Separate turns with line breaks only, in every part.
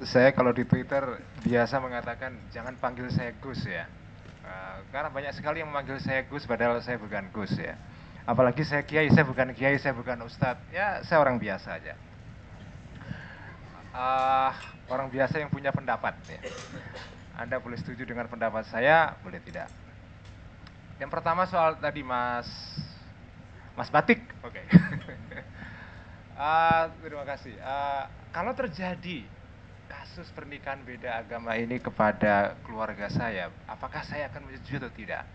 Saya kalau di Twitter biasa mengatakan jangan panggil saya Gus ya. Karena banyak sekali yang memanggil saya Gus padahal saya bukan Gus ya. Apalagi saya Kiai, saya bukan Kiai, saya bukan Ustadz. Ya, saya orang biasa aja. Uh, Orang biasa yang punya pendapat ya. Anda boleh setuju dengan pendapat saya, boleh tidak. Yang pertama soal tadi Mas Batik, oke. Terima kasih. Kalau terjadi kasus pernikahan beda agama ini kepada keluarga saya, apakah saya akan menyetujui atau tidak?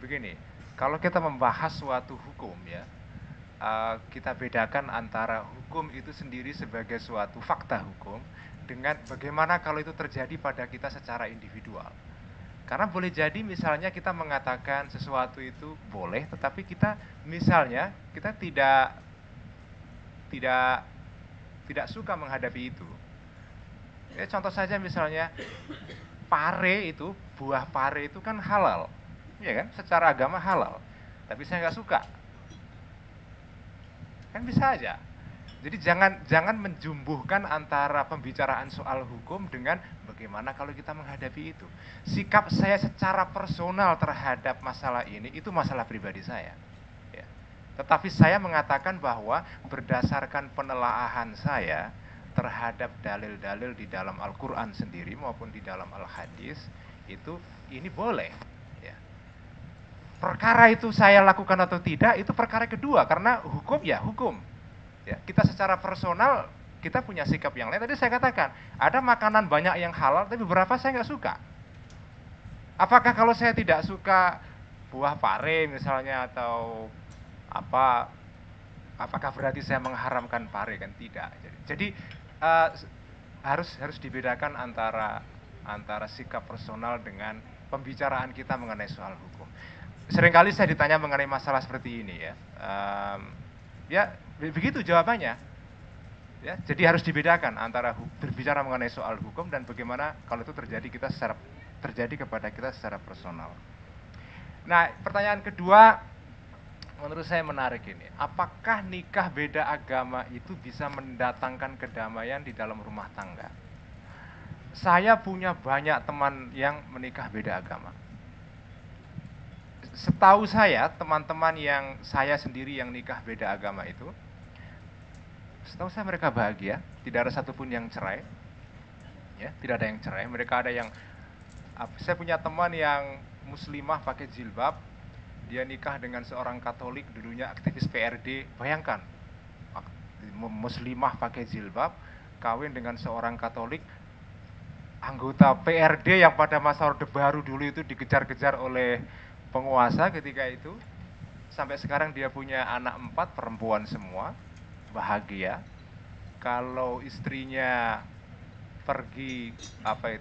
Begini, kalau kita membahas suatu hukum ya, kita bedakan antara hukum itu sendiri sebagai suatu fakta hukum dengan bagaimana kalau itu terjadi pada kita secara individual. Karena boleh jadi misalnya kita mengatakan sesuatu itu boleh, tetapi kita misalnya kita tidak tidak suka menghadapi itu. Ya, contoh saja misalnya pare itu, buah pare itu kan halal, ya kan? Secara agama halal. Tapi saya nggak suka, kan bisa aja. Jadi jangan menjumbuhkan antara pembicaraan soal hukum dengan bagaimana kalau kita menghadapi itu. Sikap saya secara personal terhadap masalah ini itu masalah pribadi saya. Ya. Tetapi saya mengatakan bahwa berdasarkan penelaahan saya terhadap dalil-dalil di dalam Al-Quran sendiri maupun di dalam Al-Hadis itu ini boleh. Ya. Perkara itu saya lakukan atau tidak itu perkara kedua karena hukum ya hukum. Ya, kita secara personal kita punya sikap yang lain. Tadi saya katakan ada makanan banyak yang halal, tapi beberapa saya nggak suka. Apakah kalau saya tidak suka buah pare misalnya atau apa, apakah berarti saya mengharamkan pare? Kan tidak. Jadi uh, harus dibedakan antara sikap personal dengan pembicaraan kita mengenai soal hukum. Seringkali saya ditanya mengenai masalah seperti ini ya. Ya begitu jawabannya. Ya, jadi harus dibedakan antara berbicara mengenai soal hukum dan bagaimana kalau itu terjadi kepada kita secara personal. Nah, pertanyaan kedua menurut saya menarik ini. Apakah nikah beda agama itu bisa mendatangkan kedamaian di dalam rumah tangga? Saya punya banyak teman yang menikah beda agama. Setahu saya, teman-teman yang saya sendiri yang nikah beda agama itu, setahu saya mereka bahagia, tidak ada satupun yang cerai, ya, tidak ada yang cerai. Mereka ada yang, saya punya teman yang muslimah pakai jilbab, dia nikah dengan seorang Katolik, dulunya aktivis PRD. Bayangkan, muslimah pakai jilbab, kawin dengan seorang Katolik, anggota PRD yang pada masa Orde Baru dulu itu dikejar-kejar oleh penguasa ketika itu. Sampai sekarang dia punya anak 4, perempuan semua, bahagia. Kalau istrinya pergi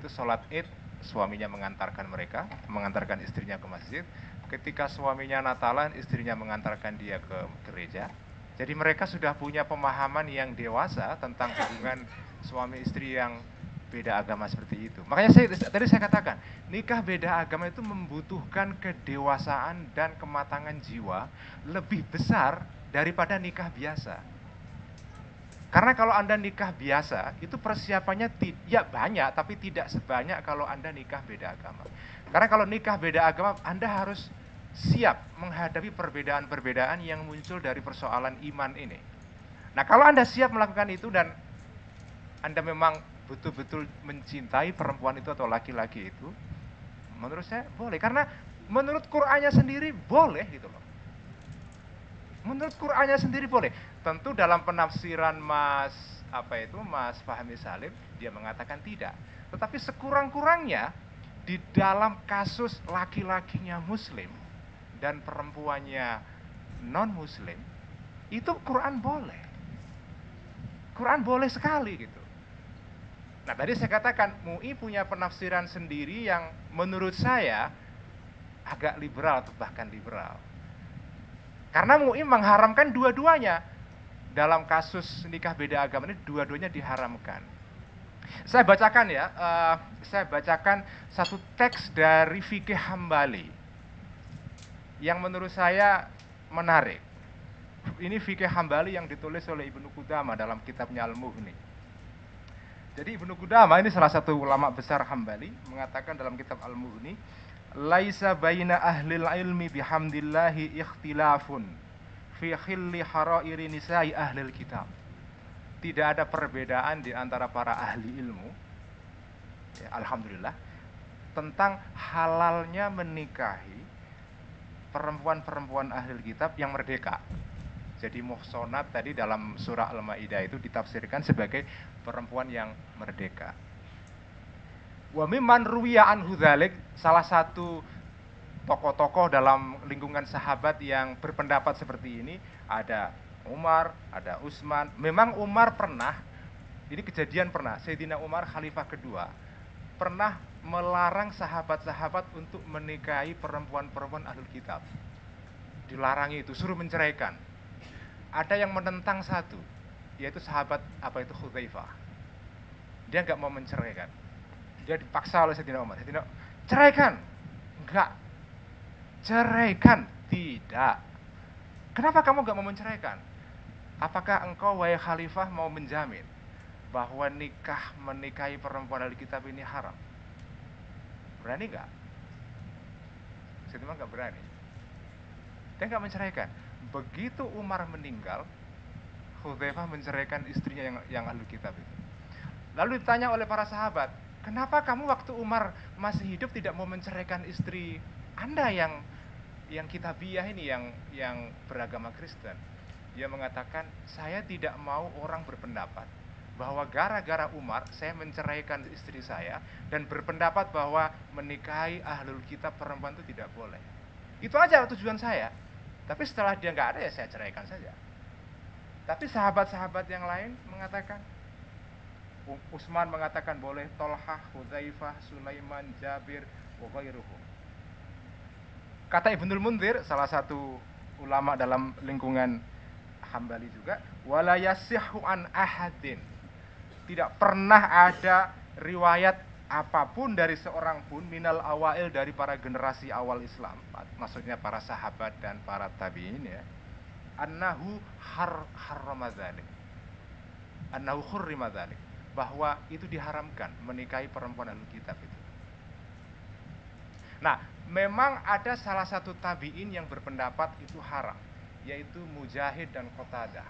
sholat id, suaminya mengantarkan istrinya ke masjid. Ketika suaminya Natalan, istrinya mengantarkan dia ke gereja. Jadi mereka sudah punya pemahaman yang dewasa tentang hubungan suami istri yang beda agama seperti itu. Makanya tadi saya katakan, nikah beda agama itu membutuhkan kedewasaan dan kematangan jiwa lebih besar daripada nikah biasa. Karena kalau Anda nikah biasa, itu persiapannya ya banyak, tapi tidak sebanyak kalau Anda nikah beda agama. Karena kalau nikah beda agama, Anda harus siap menghadapi perbedaan-perbedaan yang muncul dari persoalan iman ini. Nah, kalau Anda siap melakukan itu dan Anda memang betul-betul mencintai perempuan itu atau laki-laki itu, menurut saya boleh. Karena menurut Qur'annya sendiri boleh gitu loh. Menurut Qur'annya sendiri boleh. Tentu dalam penafsiran Mas Fahmi Salim, dia mengatakan tidak. Tetapi sekurang-kurangnya di dalam kasus laki-lakinya muslim dan perempuannya non muslim, itu Quran boleh. Quran boleh sekali gitu. Nah, tadi saya katakan MUI punya penafsiran sendiri yang menurut saya agak liberal atau bahkan liberal. Karena MUI mengharamkan dua-duanya. Dalam kasus nikah beda agama ini dua-duanya diharamkan. Saya bacakan ya, saya bacakan satu teks dari Fikih Hambali yang menurut saya menarik. Ini Fikih Hambali yang ditulis oleh Ibnu Qudamah dalam kitabnya Al-Mughni. Jadi Ibnu Qudamah ini salah satu ulama besar Hambali mengatakan dalam kitab Al-Mughni, laisa baina ahlil ilmi bihamdillahi ikhtilafun fi khilli harairi nisa'i ahlil kitab. Tidak ada perbedaan di antara para ahli ilmu, ya, alhamdulillah, tentang halalnya menikahi perempuan-perempuan ahli kitab yang merdeka. Jadi muhsonat tadi dalam surah Al-Maidah itu ditafsirkan sebagai perempuan yang merdeka. Wa mimman ruwiya anhu dzalik, salah satu tokoh-tokoh dalam lingkungan sahabat yang berpendapat seperti ini ada Umar, ada Utsman. Memang Umar pernah, ini kejadian pernah, Sayyidina Umar khalifah kedua pernah melarang sahabat-sahabat untuk menikahi perempuan-perempuan ahlul kitab. Dilarangi itu, suruh menceraikan. Ada yang menentang satu, yaitu sahabat apa itu Hudzaifah. Dia nggak mau menceraikan. Dia dipaksa oleh Sayyidina Umar. Sayyidina, ceraikan. Enggak. Ceraikan. Tidak. Kenapa kamu nggak mau menceraikan? Apakah engkau wahai khalifah mau menjamin bahwa menikahi perempuan ahli kitab ini haram? Berani nggak? Sayyidina Umar nggak berani. Dia nggak menceraikan. Begitu Umar meninggal, Hudzaifah menceraikan istrinya yang ahli kitab itu. Lalu ditanya oleh para sahabat, kenapa kamu waktu Umar masih hidup tidak mau menceraikan istri Anda yang kitabiah ini, yang beragama Kristen? Dia mengatakan, saya tidak mau orang berpendapat bahwa gara-gara Umar saya menceraikan istri saya dan berpendapat bahwa menikahi ahlul kitab perempuan itu tidak boleh. Itu aja tujuan saya. Tapi setelah dia nggak ada ya saya ceraikan saja. Tapi sahabat-sahabat yang lain mengatakan, Utsman mengatakan boleh, Tolhah, Hudzaifah, Sulaiman, Jabir, wa ghairuhum. Kata Ibnul Mundzir, salah satu ulama dalam lingkungan Hambali juga, wala yasihhu an ahadin. Tidak pernah ada riwayat apapun dari seorang pun minal awail, dari para generasi awal Islam, maksudnya para sahabat dan para tabi'in, ya, annahu harrama dzalik. Annahu hurrima dzalik, bahwa itu diharamkan menikahi perempuan ahli kitab itu. Nah, memang ada salah satu tabi'in yang berpendapat itu haram, yaitu Mujahid dan Qatadah.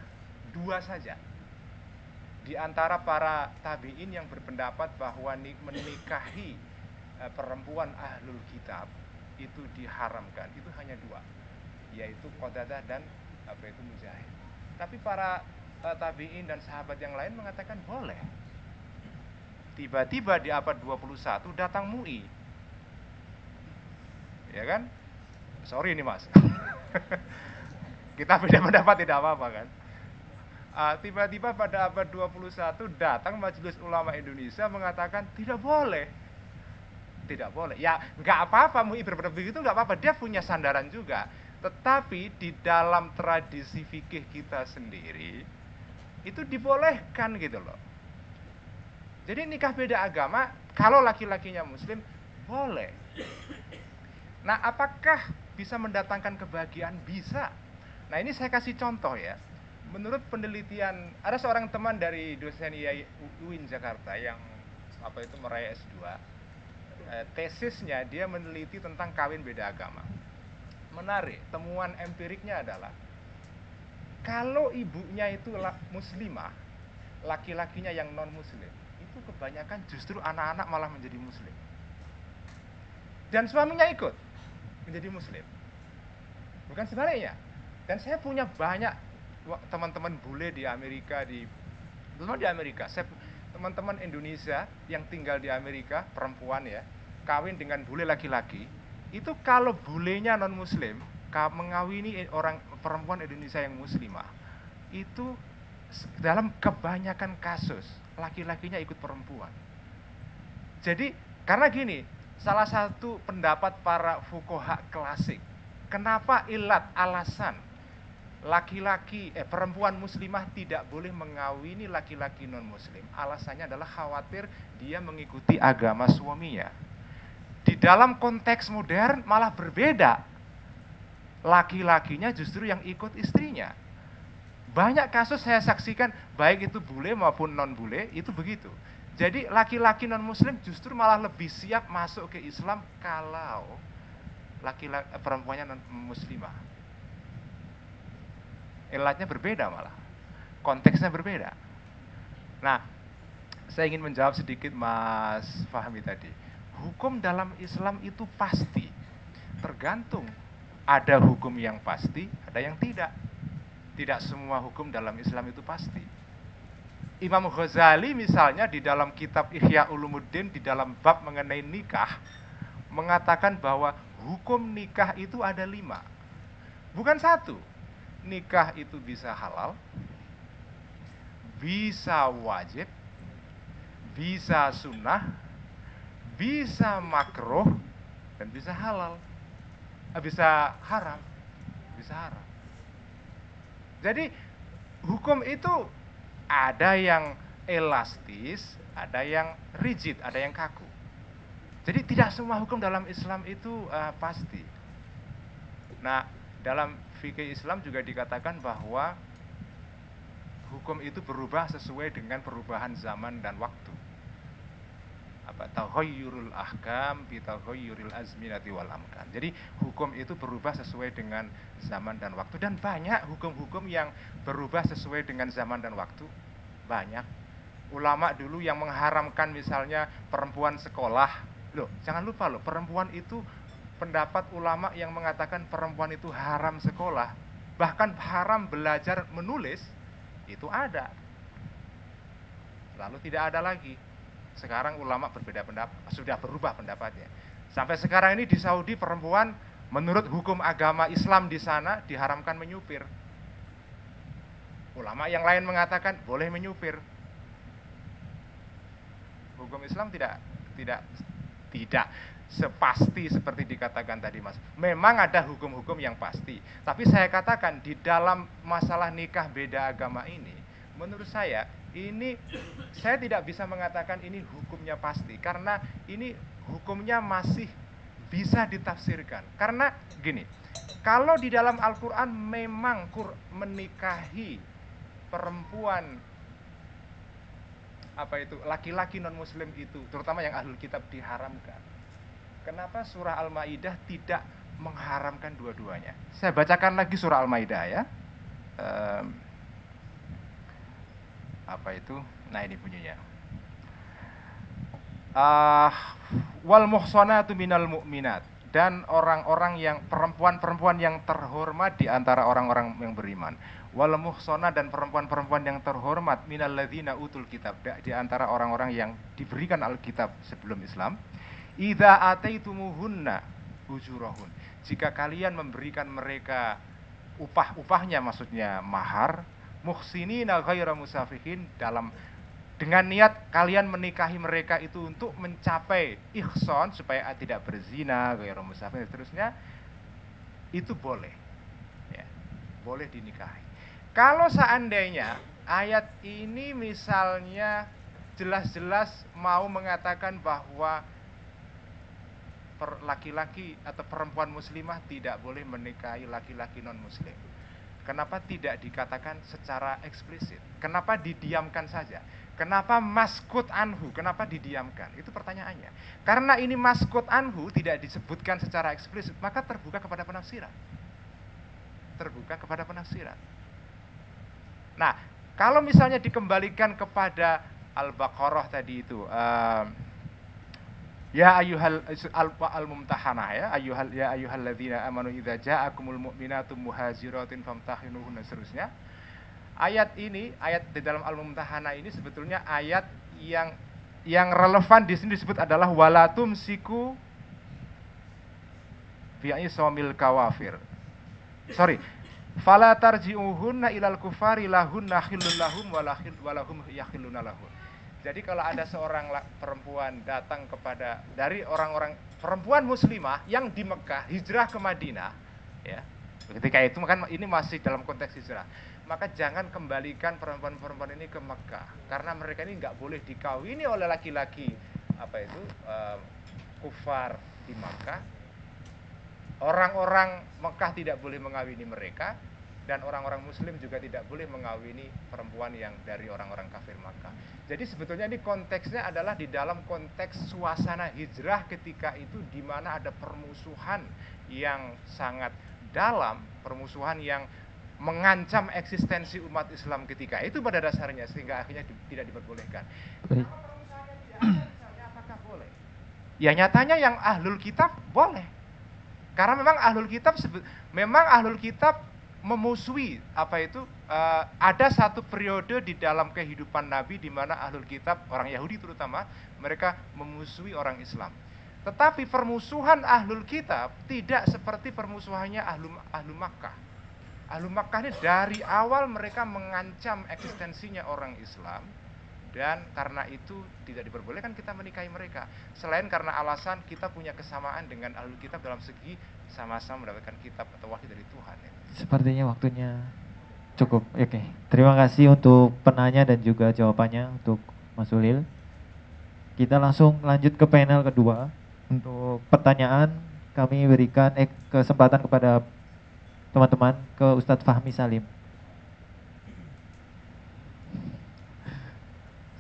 Dua saja di antara para tabi'in yang berpendapat bahwa menikahi perempuan ahlul kitab itu diharamkan. Itu hanya dua, yaitu Qatadah dan Mujahid. Tapi para tabi'in dan sahabat yang lain mengatakan boleh. Tiba-tiba di abad 21 datang MUI, ya kan? Sorry nih mas, kita beda pendapat tidak apa-apa kan? Tiba-tiba pada abad 21 datang Majelis Ulama Indonesia mengatakan tidak boleh. Tidak boleh. Ya nggak apa-apa, MUI berpendapat begitu nggak apa-apa, dia punya sandaran juga. Tetapi di dalam tradisi fikih kita sendiri itu dibolehkan gitu loh. Jadi nikah beda agama, kalau laki-lakinya muslim, boleh. Nah, apakah bisa mendatangkan kebahagiaan? Bisa. Nah, ini saya kasih contoh ya. Menurut penelitian, ada seorang teman dari dosen IAI UIN Jakarta yang meraih S2. Tesisnya dia meneliti tentang kawin beda agama. Menarik, temuan empiriknya adalah kalau ibunya itu muslimah, laki-lakinya yang non muslim, itu kebanyakan justru anak-anak malah menjadi muslim. Dan suaminya ikut menjadi muslim. Bukan sebaliknya. Dan saya punya banyak teman-teman bule di Amerika, teman-teman Indonesia yang tinggal di Amerika, perempuan ya, kawin dengan bule laki-laki. Itu kalau bulenya non muslim mengawini perempuan Indonesia yang muslimah, itu dalam kebanyakan kasus laki-lakinya ikut perempuan. Jadi karena gini, salah satu pendapat para fuqaha klasik, kenapa alasan perempuan muslimah tidak boleh mengawini laki-laki non muslim, alasannya adalah khawatir dia mengikuti agama suaminya. Di dalam konteks modern malah berbeda, laki-lakinya justru yang ikut istrinya. Banyak kasus saya saksikan, baik itu bule maupun non bule, itu begitu. Jadi laki-laki non-muslim justru malah lebih siap masuk ke Islam kalau laki-laki perempuannya non-muslimah. Ilatnya berbeda malah. Konteksnya berbeda. Nah, saya ingin menjawab sedikit Mas Fahmi tadi. Hukum dalam Islam itu pasti. Tergantung. Ada hukum yang pasti, ada yang tidak. Tidak semua hukum dalam Islam itu pasti. Imam Ghazali misalnya di dalam kitab Ihya Ulumuddin di dalam bab mengenai nikah mengatakan bahwa hukum nikah itu ada 5. Bukan 1. Nikah itu bisa halal, bisa wajib, bisa sunnah, bisa makruh, dan bisa halal. Bisa haram. Bisa haram. Jadi hukum itu ada yang elastis, ada yang rigid, ada yang kaku. Jadi tidak semua hukum dalam Islam itu pasti. Nah, dalam fikih Islam juga dikatakan bahwa hukum itu berubah sesuai dengan perubahan zaman dan waktu. Taghayyurul ahkam bi taghayyuril azminati wal amkan. Jadi hukum itu berubah sesuai dengan zaman dan waktu, dan banyak hukum-hukum yang berubah sesuai dengan zaman dan waktu. Banyak ulama dulu yang mengharamkan misalnya perempuan sekolah. Loh, jangan lupa loh, perempuan itu pendapat ulama yang mengatakan perempuan itu haram sekolah, bahkan haram belajar menulis, itu ada. Lalu tidak ada lagi. Sekarang ulama berbeda pendapat, sudah berubah pendapatnya. Sampai sekarang ini di Saudi perempuan menurut hukum agama Islam di sana diharamkan menyupir. Ulama yang lain mengatakan boleh menyupir. Hukum Islam tidak sepasti seperti dikatakan tadi Mas. Memang ada hukum-hukum yang pasti. Tapi saya katakan di dalam masalah nikah beda agama ini, menurut saya ini saya tidak bisa mengatakan ini hukumnya pasti, karena ini hukumnya masih bisa ditafsirkan. Karena gini, kalau di dalam Al-Quran memang menikahi perempuan laki-laki non muslim itu, terutama yang ahlul kitab, diharamkan. Kenapa surah Al-Maidah tidak mengharamkan dua-duanya? Saya bacakan lagi surah Al-Maidah ya. Nah ini bunyinya. Wal muhsanatu minal mu'minat, dan orang-orang yang perempuan-perempuan yang terhormat di antara orang-orang yang beriman. Wal muhsanah, dan perempuan-perempuan yang terhormat minal ladzina utul kitab, di antara orang-orang yang diberikan Alkitab sebelum Islam. Idza ataitumuhunna ujurahun, jika kalian memberikan mereka upahnya, maksudnya mahar, muhsinina ghaira musafihin, dengan niat kalian menikahi mereka itu untuk mencapai ihsan, supaya tidak berzina, ghaira musafihin, seterusnya, itu boleh ya, boleh dinikahi. Kalau seandainya ayat ini misalnya jelas-jelas mau mengatakan bahwa laki-laki atau perempuan muslimah tidak boleh menikahi laki-laki non muslim, kenapa tidak dikatakan secara eksplisit? Kenapa didiamkan saja? Kenapa maskut anhu? Kenapa didiamkan? Itu pertanyaannya. Karena ini maskut anhu, tidak disebutkan secara eksplisit, maka terbuka kepada penafsiran. Terbuka kepada penafsiran. Nah, kalau misalnya dikembalikan kepada Al-Baqarah tadi itu, ya ayyuhal al-mumtahanah, ya ayyuhalladzina amanu idza ja'akumul mu'minatu muhajiratin famtahinuhunna, seterusnya. Ayat ini, ayat di dalam Al-Mumtahanah ini sebetulnya ayat yang relevan di sini disebut adalah walatum siku bi'ai somil kawafir. Fala tarji'uhunna ilal kufari lahunna khillul lahum walahum yakhilluna lahum. Jadi kalau ada seorang perempuan datang dari orang-orang perempuan muslimah yang di Mekah hijrah ke Madinah, ya, ketika itu kan ini masih dalam konteks hijrah, maka jangan kembalikan perempuan-perempuan ini ke Mekah, karena mereka ini nggak boleh dikawini oleh laki-laki kufar di Mekah. Orang-orang Mekah tidak boleh mengawini mereka, dan orang-orang muslim juga tidak boleh mengawini perempuan yang dari orang-orang kafir Makkah. Jadi sebetulnya ini konteksnya adalah di dalam konteks suasana hijrah ketika itu, di mana ada permusuhan yang sangat dalam, permusuhan yang mengancam eksistensi umat Islam ketika itu pada dasarnya, sehingga akhirnya tidak diperbolehkan.
Baik.
Kalau permusuhannya tidak ada, misalnya, apakah boleh? Ya nyatanya yang ahlul kitab boleh. Karena memang ahlul kitab memusuhi ada satu periode di dalam kehidupan Nabi di mana ahlul kitab, orang Yahudi terutama, mereka memusuhi orang Islam. Tetapi permusuhan ahlul kitab tidak seperti permusuhannya ahlu Makkah. Ahlu Makkah ini dari awal mereka mengancam eksistensinya orang Islam, dan karena itu tidak diperbolehkan kita menikahi mereka, selain karena alasan kita punya kesamaan dengan ahlul kitab dalam segi sama-sama mendapatkan kitab atau wahyu dari Tuhan ya.
Sepertinya waktunya cukup. Oke, terima kasih untuk penanya dan juga jawabannya untuk Mas Ulil. Kita langsung lanjut ke panel kedua. Untuk pertanyaan kami berikan kesempatan kepada teman-teman, ke Ustadz Fahmi Salim.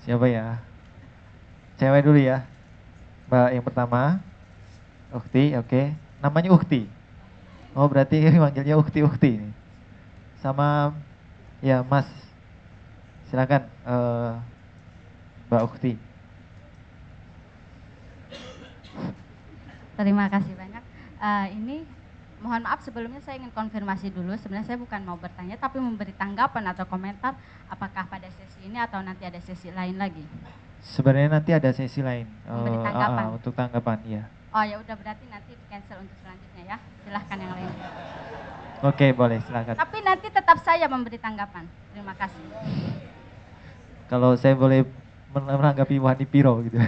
Siapa ya? Cewek dulu ya. Mbak yang pertama. Ukti, oke. Namanya Ukti. Oh, berarti manggilnya Ukti ini. Sama ya Mas. Silakan Mbak Ukti.
Terima kasih banyak. Ini mohon maaf sebelumnya saya ingin konfirmasi dulu. Sebenarnya saya bukan mau bertanya tapi memberi tanggapan atau komentar, apakah pada sesi ini atau nanti ada sesi lain lagi?
Sebenarnya nanti ada sesi lain.
Memberi tanggapan.
Untuk tanggapan, ya.
Oh ya udah, berarti nanti di cancel untuk selanjutnya ya. Silahkan yang lain.
Oke, boleh, silakan.
Tapi nanti tetap saya memberi tanggapan. Terima kasih.
Kalau saya boleh menanggapi Wahdi Piro gitu.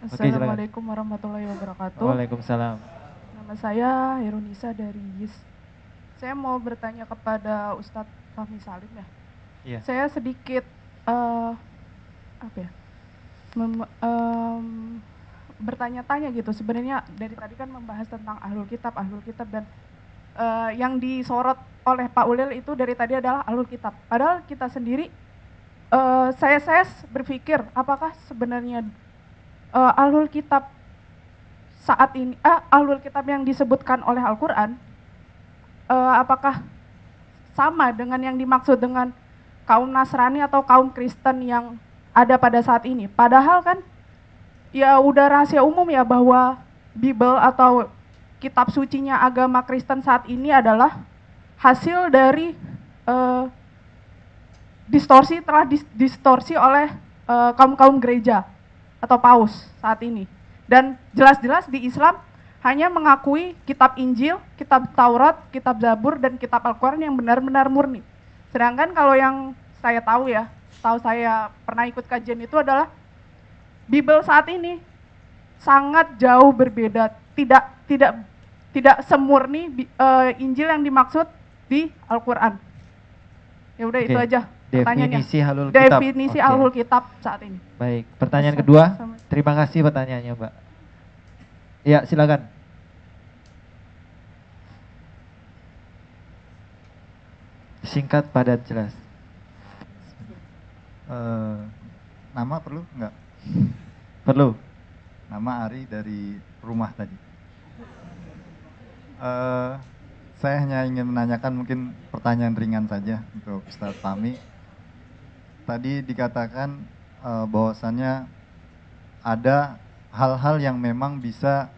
Assalamualaikum warahmatullahi wabarakatuh.
Waalaikumsalam.
Nama saya Herunisa dari YIS. Saya mau bertanya kepada Ustadz Fahmi Salim ya.
Iya.
Saya sedikit bertanya-tanya gitu. Sebenarnya dari tadi kan membahas tentang ahlul kitab dan yang disorot oleh Pak Ulil itu dari tadi adalah ahlul kitab. Padahal kita sendiri, saya berpikir apakah sebenarnya ahlul kitab saat ini, ahlul kitab yang disebutkan oleh Al-Quran, apakah sama dengan yang dimaksud dengan kaum Nasrani atau kaum Kristen yang ada pada saat ini? Padahal kan ya udah rahasia umum ya bahwa Bible atau kitab sucinya agama Kristen saat ini adalah hasil dari distorsi oleh kaum gereja atau paus saat ini. Dan jelas-jelas di Islam hanya mengakui kitab Injil, kitab Taurat, kitab Zabur, dan kitab Al-Quran yang benar-benar murni. Sedangkan kalau yang saya tahu ya, saya pernah ikut kajian itu adalah Bible saat ini sangat jauh berbeda, tidak semurni Injil yang dimaksud di Al-Quran. Ya udah, itu aja pertanyaannya. Definisi ahlul kitab saat ini.
Baik, pertanyaan kedua. Terima kasih pertanyaannya, Mbak. Ya, silakan. Singkat, padat, jelas.
Nama perlu enggak?
Perlu.
Nama Ari dari rumah tadi. Saya hanya ingin menanyakan mungkin pertanyaan ringan saja untuk Ustadz Fahmi. Tadi dikatakan bahwasannya ada hal-hal yang memang bisa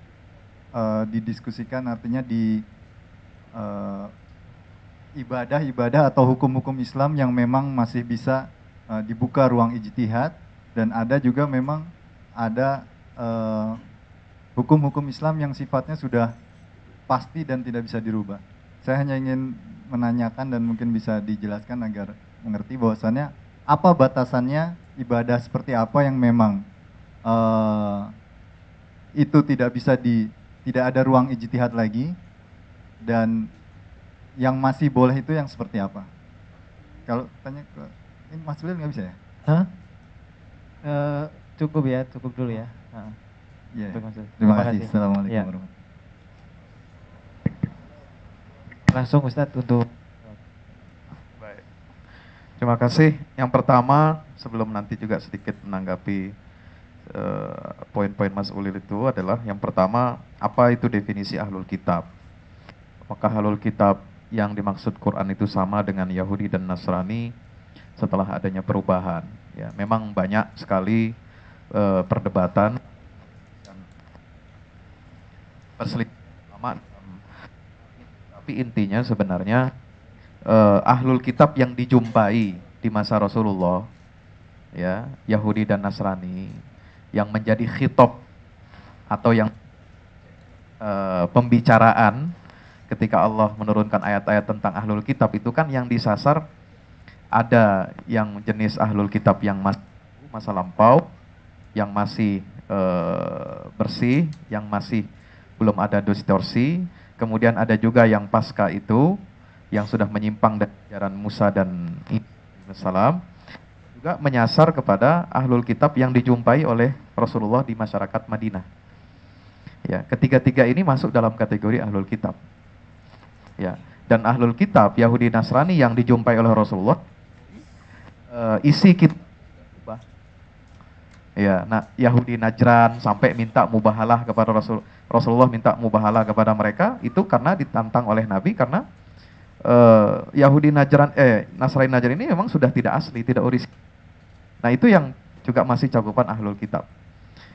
didiskusikan, artinya di ibadah-ibadah atau hukum-hukum Islam yang memang masih bisa dibuka ruang ijtihad, dan ada juga memang ada hukum-hukum Islam yang sifatnya sudah pasti dan tidak bisa dirubah. Saya hanya ingin menanyakan dan mungkin bisa dijelaskan agar mengerti bahwasannya apa batasannya ibadah seperti apa yang memang itu tidak ada ruang ijtihad lagi, dan yang masih boleh itu yang seperti apa? Kalau tanya ke ini Mas Ulil nggak bisa ya?
Hah? Cukup dulu ya.
Yeah. Terima kasih. Assalamualaikum warahmatullahi wabarakatuh.
Langsung Ustadz untuk
Baik. Terima kasih. Yang pertama, sebelum nanti juga sedikit menanggapi poin-poin Mas Ulil itu adalah yang pertama, apa itu definisi ahlul kitab? Apakah ahlul kitab yang dimaksud Quran itu sama dengan Yahudi dan Nasrani setelah adanya perubahan? Ya, memang banyak sekali perdebatan dan perselisihan ulama, tapi intinya sebenarnya ahlul kitab yang dijumpai di masa Rasulullah, ya, Yahudi dan Nasrani, yang menjadi khitab atau yang pembicaraan ketika Allah menurunkan ayat-ayat tentang ahlul kitab itu kan yang disasar ada yang jenis ahlul kitab yang masa lampau, yang masih bersih, yang masih belum ada distorsi, kemudian ada juga yang pasca itu yang sudah menyimpang dari ajaran Musa dan Isa juga menyasar kepada ahlul kitab yang dijumpai oleh Rasulullah di masyarakat Madinah. Ya, ketiga-tiga ini masuk dalam kategori ahlul kitab. Ya, dan ahlul kitab Yahudi Nasrani yang dijumpai oleh Rasulullah isi kitab. Ya, nah Yahudi Najran sampai minta mubahalah kepada Rasulullah minta mubahalah kepada mereka itu karena ditantang oleh Nabi karena Yahudi Najran Nasrani Najran ini memang sudah tidak asli, tidak orisinal. Nah, itu yang juga masih cakupan ahlul kitab.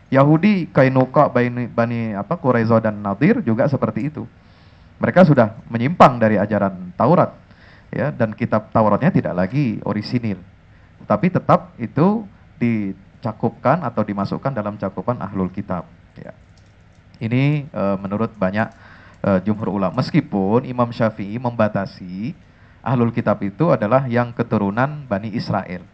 Yahudi Kainuka, Bani Quraiza dan Nadir juga seperti itu. Mereka sudah menyimpang dari ajaran Taurat, ya, dan kitab Tauratnya tidak lagi orisinil. Tapi tetap itu dicakupkan atau dimasukkan dalam cakupan ahlul kitab, ya. Ini menurut banyak jumhur ulama. Meskipun Imam Syafi'i membatasi ahlul kitab itu adalah yang keturunan Bani Israel,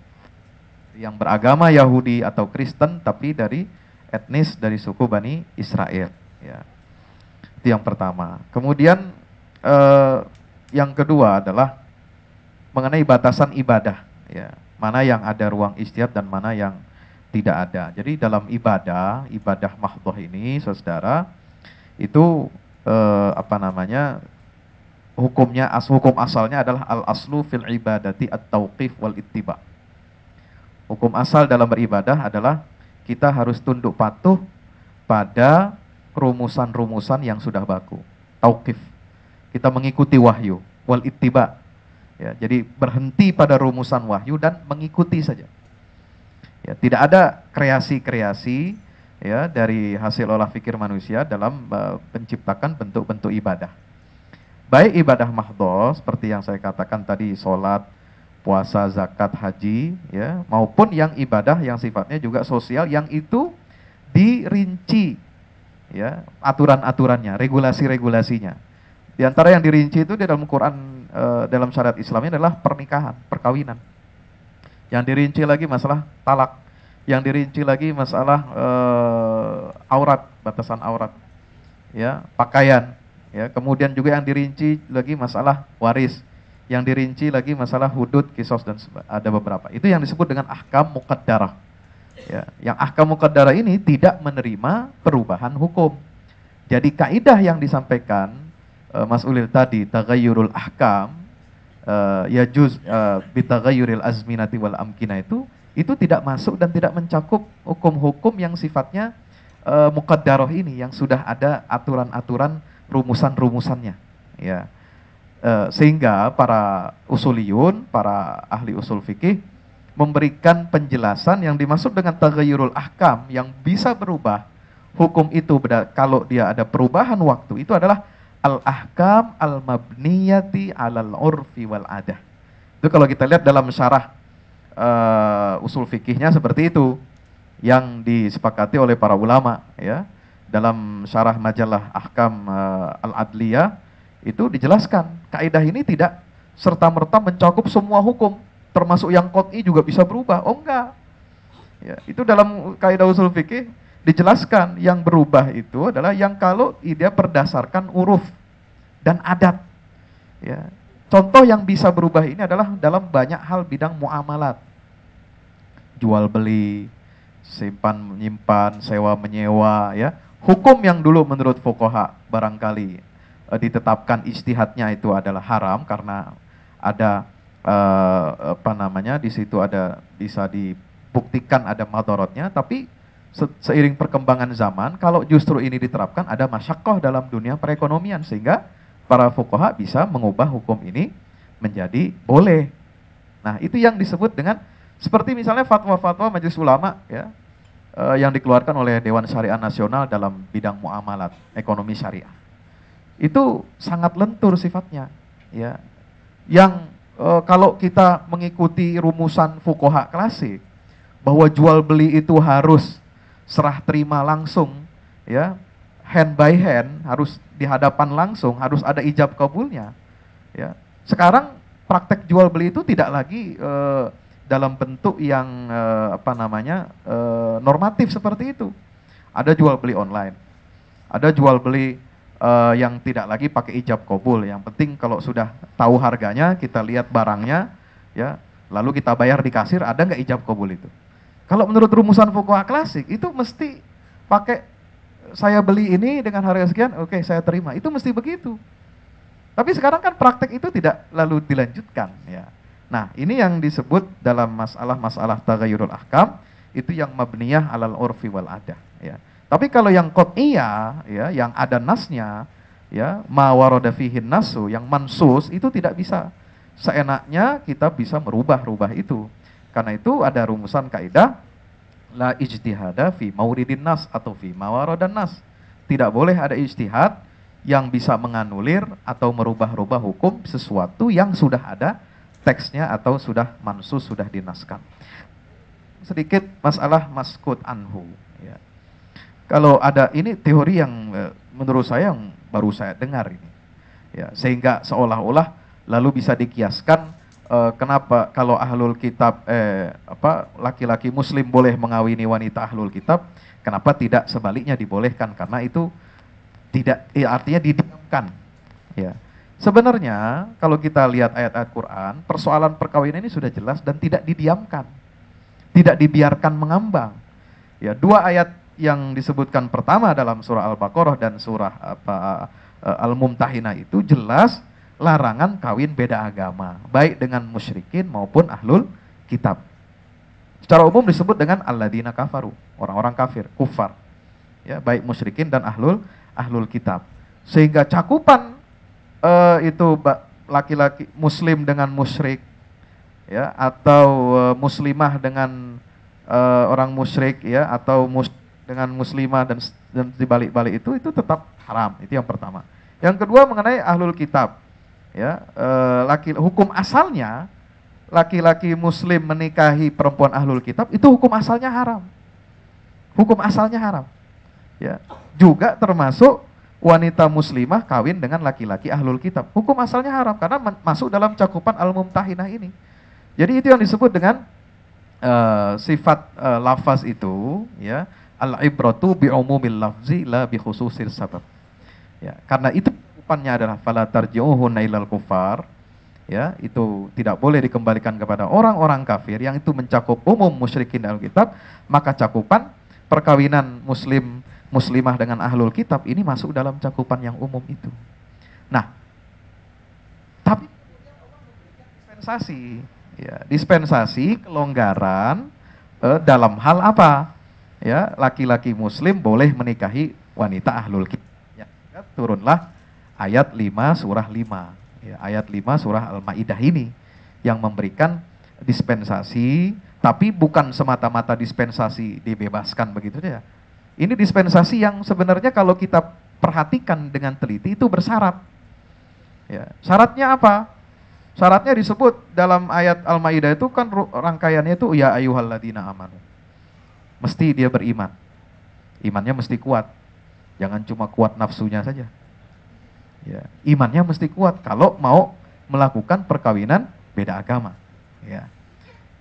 yang beragama Yahudi atau Kristen tapi dari etnis dari suku Bani Israel, ya. Itu yang pertama. Kemudian yang kedua adalah mengenai batasan ibadah, ya. Mana yang ada ruang ijtihad dan mana yang tidak ada. Jadi dalam ibadah mahdhah ini, saudara, itu hukum asalnya adalah al aslu fil ibadati at-tauqif wal ittiba. Hukum asal dalam beribadah adalah kita harus tunduk patuh pada rumusan-rumusan yang sudah baku. Tauqif. Kita mengikuti wahyu. Wal ittiba. Ya, jadi berhenti pada rumusan wahyu dan mengikuti saja. Ya, tidak ada kreasi-kreasi, ya, dari hasil olah pikir manusia dalam menciptakan bentuk-bentuk ibadah. Baik ibadah mahdhah seperti yang saya katakan tadi, sholat, puasa, zakat, haji, ya, maupun yang ibadah yang sifatnya juga sosial yang itu dirinci, ya, aturan-aturannya, regulasi-regulasinya. Di antara yang dirinci itu di dalam Quran, dalam syariat Islamnya adalah pernikahan, perkawinan. Yang dirinci lagi masalah talak, yang dirinci lagi masalah aurat, batasan aurat, ya, pakaian, ya, kemudian juga yang dirinci lagi masalah waris. Yang dirinci lagi masalah hudud, kisos, dan ada beberapa. Itu yang disebut dengan ahkam muqaddarah. Ya, yang ahkam muqaddarah ini tidak menerima perubahan hukum. Jadi kaidah yang disampaikan Mas Ulil tadi, taghayyurul ahkam, yajuz bitaghayyuril azminati wal amkina, itu tidak masuk dan tidak mencakup hukum-hukum yang sifatnya muqaddarah ini, yang sudah ada aturan-aturan rumusan-rumusannya. Ya. Sehingga para usuliyun, para ahli usul fikih memberikan penjelasan yang dimaksud dengan taghayyurul ahkam yang bisa berubah hukum itu kalau dia ada perubahan waktu, itu adalah al-ahkam al-mabniyati alal urfi wal adah. Itu kalau kita lihat dalam syarah usul fikihnya seperti itu yang disepakati oleh para ulama, ya. Dalam syarah majalah ahkam al-adliyah itu dijelaskan kaidah ini tidak serta-merta mencakup semua hukum, termasuk yang qot'i juga bisa berubah. Oh enggak. Ya, itu dalam kaidah usul fikih dijelaskan yang berubah itu adalah yang kalau dia berdasarkan uruf dan adat. Ya. Contoh yang bisa berubah ini adalah dalam banyak hal bidang muamalat. Jual beli, simpan menyimpan, sewa menyewa, ya. Hukum yang dulu menurut fuqaha barangkali ditetapkan ijtihadnya itu adalah haram karena ada di situ ada bisa dibuktikan ada madorotnya, tapi seiring perkembangan zaman kalau justru ini diterapkan ada masyaqqah dalam dunia perekonomian sehingga para fuqaha bisa mengubah hukum ini menjadi boleh. Nah, itu yang disebut dengan seperti misalnya fatwa-fatwa Majelis Ulama ya yang dikeluarkan oleh Dewan Syariah Nasional dalam bidang muamalat, ekonomi syariah. Itu sangat lentur sifatnya ya. Yang kalau kita mengikuti rumusan fuqaha klasik bahwa jual beli itu harus serah terima langsung ya, hand by hand, harus di hadapan langsung, harus ada ijab kabulnya ya. Sekarang praktek jual beli itu tidak lagi dalam bentuk yang normatif seperti itu. Ada jual beli online, ada jual beli yang tidak lagi pakai ijab kabul. Yang penting kalau sudah tahu harganya, kita lihat barangnya, ya, lalu kita bayar di kasir, ada nggak ijab kabul itu? Kalau menurut rumusan fuqaha klasik itu mesti pakai saya beli ini dengan harga sekian, oke, saya terima. Itu mesti begitu. Tapi sekarang kan praktek itu tidak lalu dilanjutkan, ya. Nah, ini yang disebut dalam masalah taghayyurul ahkam itu yang mabniyah alal urfi wal adah, ya. Tapi kalau yang qat'iyah, ya, yang ada nasnya, ya, ma warada fihin nasu, yang mansus itu tidak bisa seenaknya kita bisa merubah-rubah itu. Karena itu ada rumusan kaidah la ijtihada fi mauridin nas atau fi ma waradan nas. Tidak boleh ada ijtihad yang bisa menganulir atau merubah-rubah hukum sesuatu yang sudah ada teksnya atau sudah mansus, sudah dinaskan. Sedikit masalah maskut anhu, ya. Kalau ada ini teori yang menurut saya yang baru saya dengar ini, ya, sehingga seolah-olah lalu bisa dikiaskan kenapa kalau ahlul kitab laki-laki muslim boleh mengawini wanita ahlul kitab, kenapa tidak sebaliknya dibolehkan? Karena itu tidak artinya didiamkan, ya. Sebenarnya kalau kita lihat ayat-ayat Quran, persoalan perkawinan ini sudah jelas dan tidak didiamkan, tidak dibiarkan mengambang. Ya, dua ayat yang disebutkan pertama dalam surah Al-Baqarah dan surah Al-Mumtahinah itu jelas larangan kawin beda agama, baik dengan musyrikin maupun ahlul kitab. Secara umum disebut dengan alladzina kafaru, orang-orang kafir, kufar. Ya, baik musyrikin dan ahlul kitab. Sehingga cakupan itu laki-laki muslim dengan musyrik, ya, atau muslimah dengan orang musyrik, ya, atau dengan muslimah dan di balik-balik itu tetap haram. Itu yang pertama. Yang kedua mengenai ahlul kitab, ya, hukum asalnya laki-laki muslim menikahi perempuan ahlul kitab itu hukum asalnya haram. Hukum asalnya haram. Ya, juga termasuk wanita muslimah kawin dengan laki-laki ahlul kitab. Hukum asalnya haram karena masuk dalam cakupan al-mumtahinah ini. Jadi itu yang disebut dengan sifat lafaz itu, ya, al-ibratu bi umumil lafzi la bi khususil sabab. Ya, karena itu cakupannya adalah fala tarji'uhunna ilal kufar. Ya, itu tidak boleh dikembalikan kepada orang-orang kafir yang itu mencakup umum musyrikin dan kitab, maka cakupan perkawinan muslimah dengan ahlul kitab ini masuk dalam cakupan yang umum itu. Nah, tapi dispensasi, ya, dispensasi kelonggaran dalam hal apa? Ya, laki-laki muslim boleh menikahi wanita ahlul kitab. Ya, turunlah ayat 5 surah 5. Ya, ayat 5 surah Al-Maidah ini yang memberikan dispensasi, tapi bukan semata-mata dispensasi dibebaskan begitu saja. Ini dispensasi yang sebenarnya kalau kita perhatikan dengan teliti itu bersyarat. Ya, syaratnya apa? Syaratnya disebut dalam ayat Al-Maidah itu kan rangkaiannya itu ya ayyuhalladzina amanu. Mesti dia beriman. Imannya mesti kuat. Jangan cuma kuat nafsunya saja. Ya, imannya mesti kuat kalau mau melakukan perkawinan beda agama. Ya.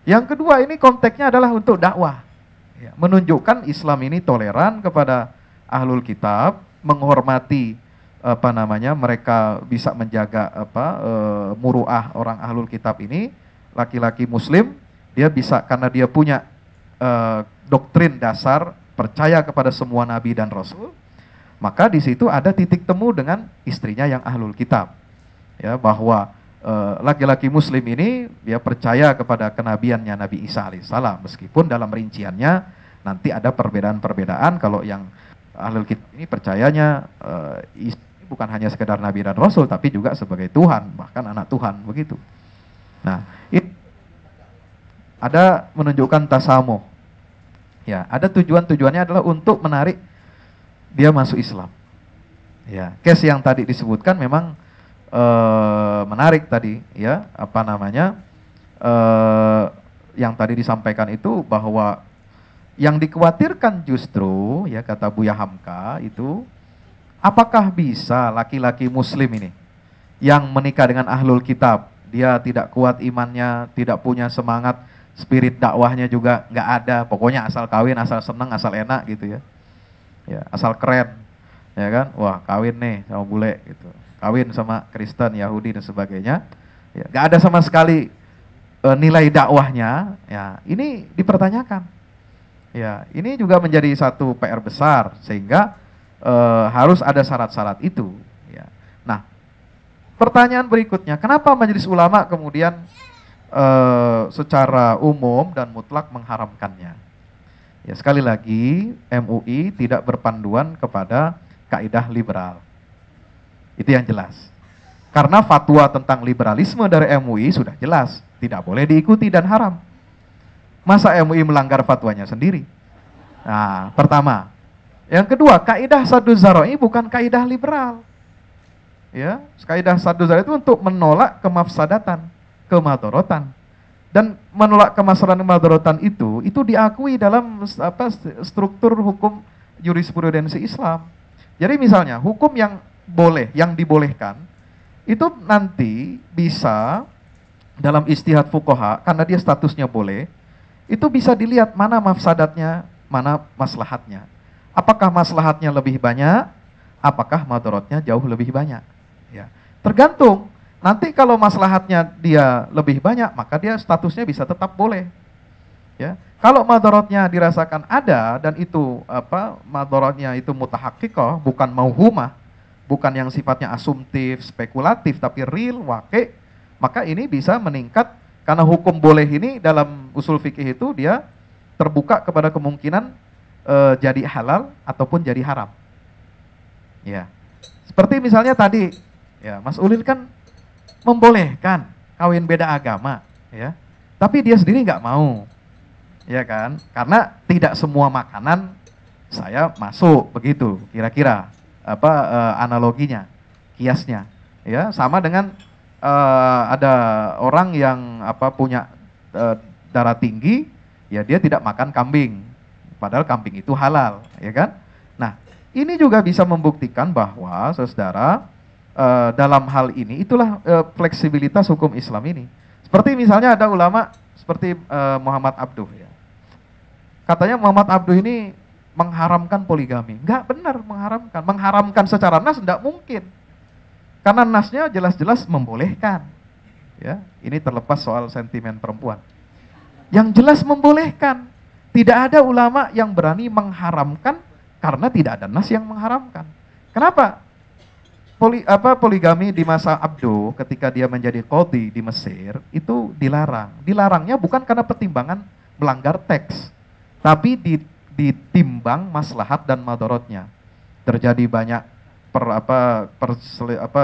Yang kedua ini konteksnya adalah untuk dakwah. Ya, menunjukkan Islam ini toleran kepada ahlul kitab, menghormati mereka bisa menjaga muruah orang ahlul kitab ini, laki-laki muslim, dia bisa karena dia punya doktrin dasar percaya kepada semua nabi dan rasul, Maka di situ ada titik temu dengan istrinya yang ahlul kitab. Ya, bahwa laki-laki muslim ini dia percaya kepada kenabiannya Nabi Isa alaihissalam, meskipun dalam rinciannya nanti ada perbedaan-perbedaan. Kalau yang ahlul kitab ini percayanya Isa bukan hanya sekedar nabi dan rasul, tapi juga sebagai Tuhan, bahkan anak Tuhan, begitu. Nah, ini ada menunjukkan tasamuh. Ya, ada tujuannya adalah untuk menarik dia masuk Islam. Ya, case yang tadi disebutkan memang menarik tadi, ya, apa namanya, yang tadi disampaikan itu bahwa yang dikhawatirkan justru, ya, kata Buya Hamka itu, apakah bisa laki-laki muslim ini yang menikah dengan ahlul kitab, dia tidak kuat imannya, tidak punya semangat, spirit dakwahnya juga nggak ada, pokoknya asal kawin, asal seneng, asal enak gitu ya, ya, asal keren, ya kan, wah kawin nih sama bule gitu, kawin sama Kristen, Yahudi dan sebagainya, ya, nggak ada sama sekali nilai dakwahnya, ya, ini dipertanyakan, ya, ini juga menjadi satu PR besar sehingga harus ada syarat-syarat itu, ya. Nah, pertanyaan berikutnya, kenapa Majelis Ulama kemudian secara umum dan mutlak mengharamkannya? Ya, sekali lagi MUI tidak berpanduan kepada kaidah liberal. Itu yang jelas. Karena fatwa tentang liberalisme dari MUI sudah jelas, tidak boleh diikuti dan haram. Masa MUI melanggar fatwanya sendiri? Nah, pertama. Yang kedua, kaidah saddu dzara'i bukan kaidah liberal. Ya, kaidah saddu dzara'i itu untuk menolak kemafsadatan, kemadharatan. Dan menolak kemafsadatan itu diakui dalam struktur hukum jurisprudensi Islam. Jadi misalnya hukum yang boleh, yang dibolehkan itu nanti bisa dalam ijtihad fuqaha, karena dia statusnya boleh, itu bisa dilihat mana mafsadatnya, mana maslahatnya. Apakah maslahatnya lebih banyak? Apakah madaratnya jauh lebih banyak? Ya, tergantung. Nanti kalau maslahatnya dia lebih banyak, maka dia statusnya bisa tetap boleh. Ya, kalau madaratnya dirasakan ada dan itu madaratnya itu mutahaqiqah, bukan mauhumah, bukan yang sifatnya asumtif, spekulatif, tapi real, waqi', maka ini bisa meningkat karena hukum boleh ini dalam usul fikih itu dia terbuka kepada kemungkinan jadi halal ataupun jadi haram. Ya. Seperti misalnya tadi, ya, Mas Ulil kan membolehkan kawin beda agama, ya. Tapi dia sendiri nggak mau. Ya kan? Karena tidak semua makanan saya masuk, begitu kira-kira analoginya, kiasnya. Ya, sama dengan ada orang yang punya darah tinggi, ya dia tidak makan kambing. Padahal kambing itu halal, ya kan? Nah, ini juga bisa membuktikan bahwa, saudara, dalam hal ini, itulah fleksibilitas hukum Islam ini. Seperti misalnya ada ulama seperti Muhammad Abduh, ya. Katanya Muhammad Abduh ini mengharamkan poligami. Enggak benar mengharamkan. Mengharamkan secara nas enggak mungkin. Karena nasnya jelas-jelas membolehkan. Ya, ini terlepas soal sentimen perempuan. Yang jelas membolehkan. Tidak ada ulama yang berani mengharamkan karena tidak ada nas yang mengharamkan. Kenapa? Poligami di masa Abduh ketika dia menjadi qadhi di Mesir itu dilarang. Dilarangnya bukan karena pertimbangan melanggar teks, tapi ditimbang maslahat dan madaratnya. Terjadi banyak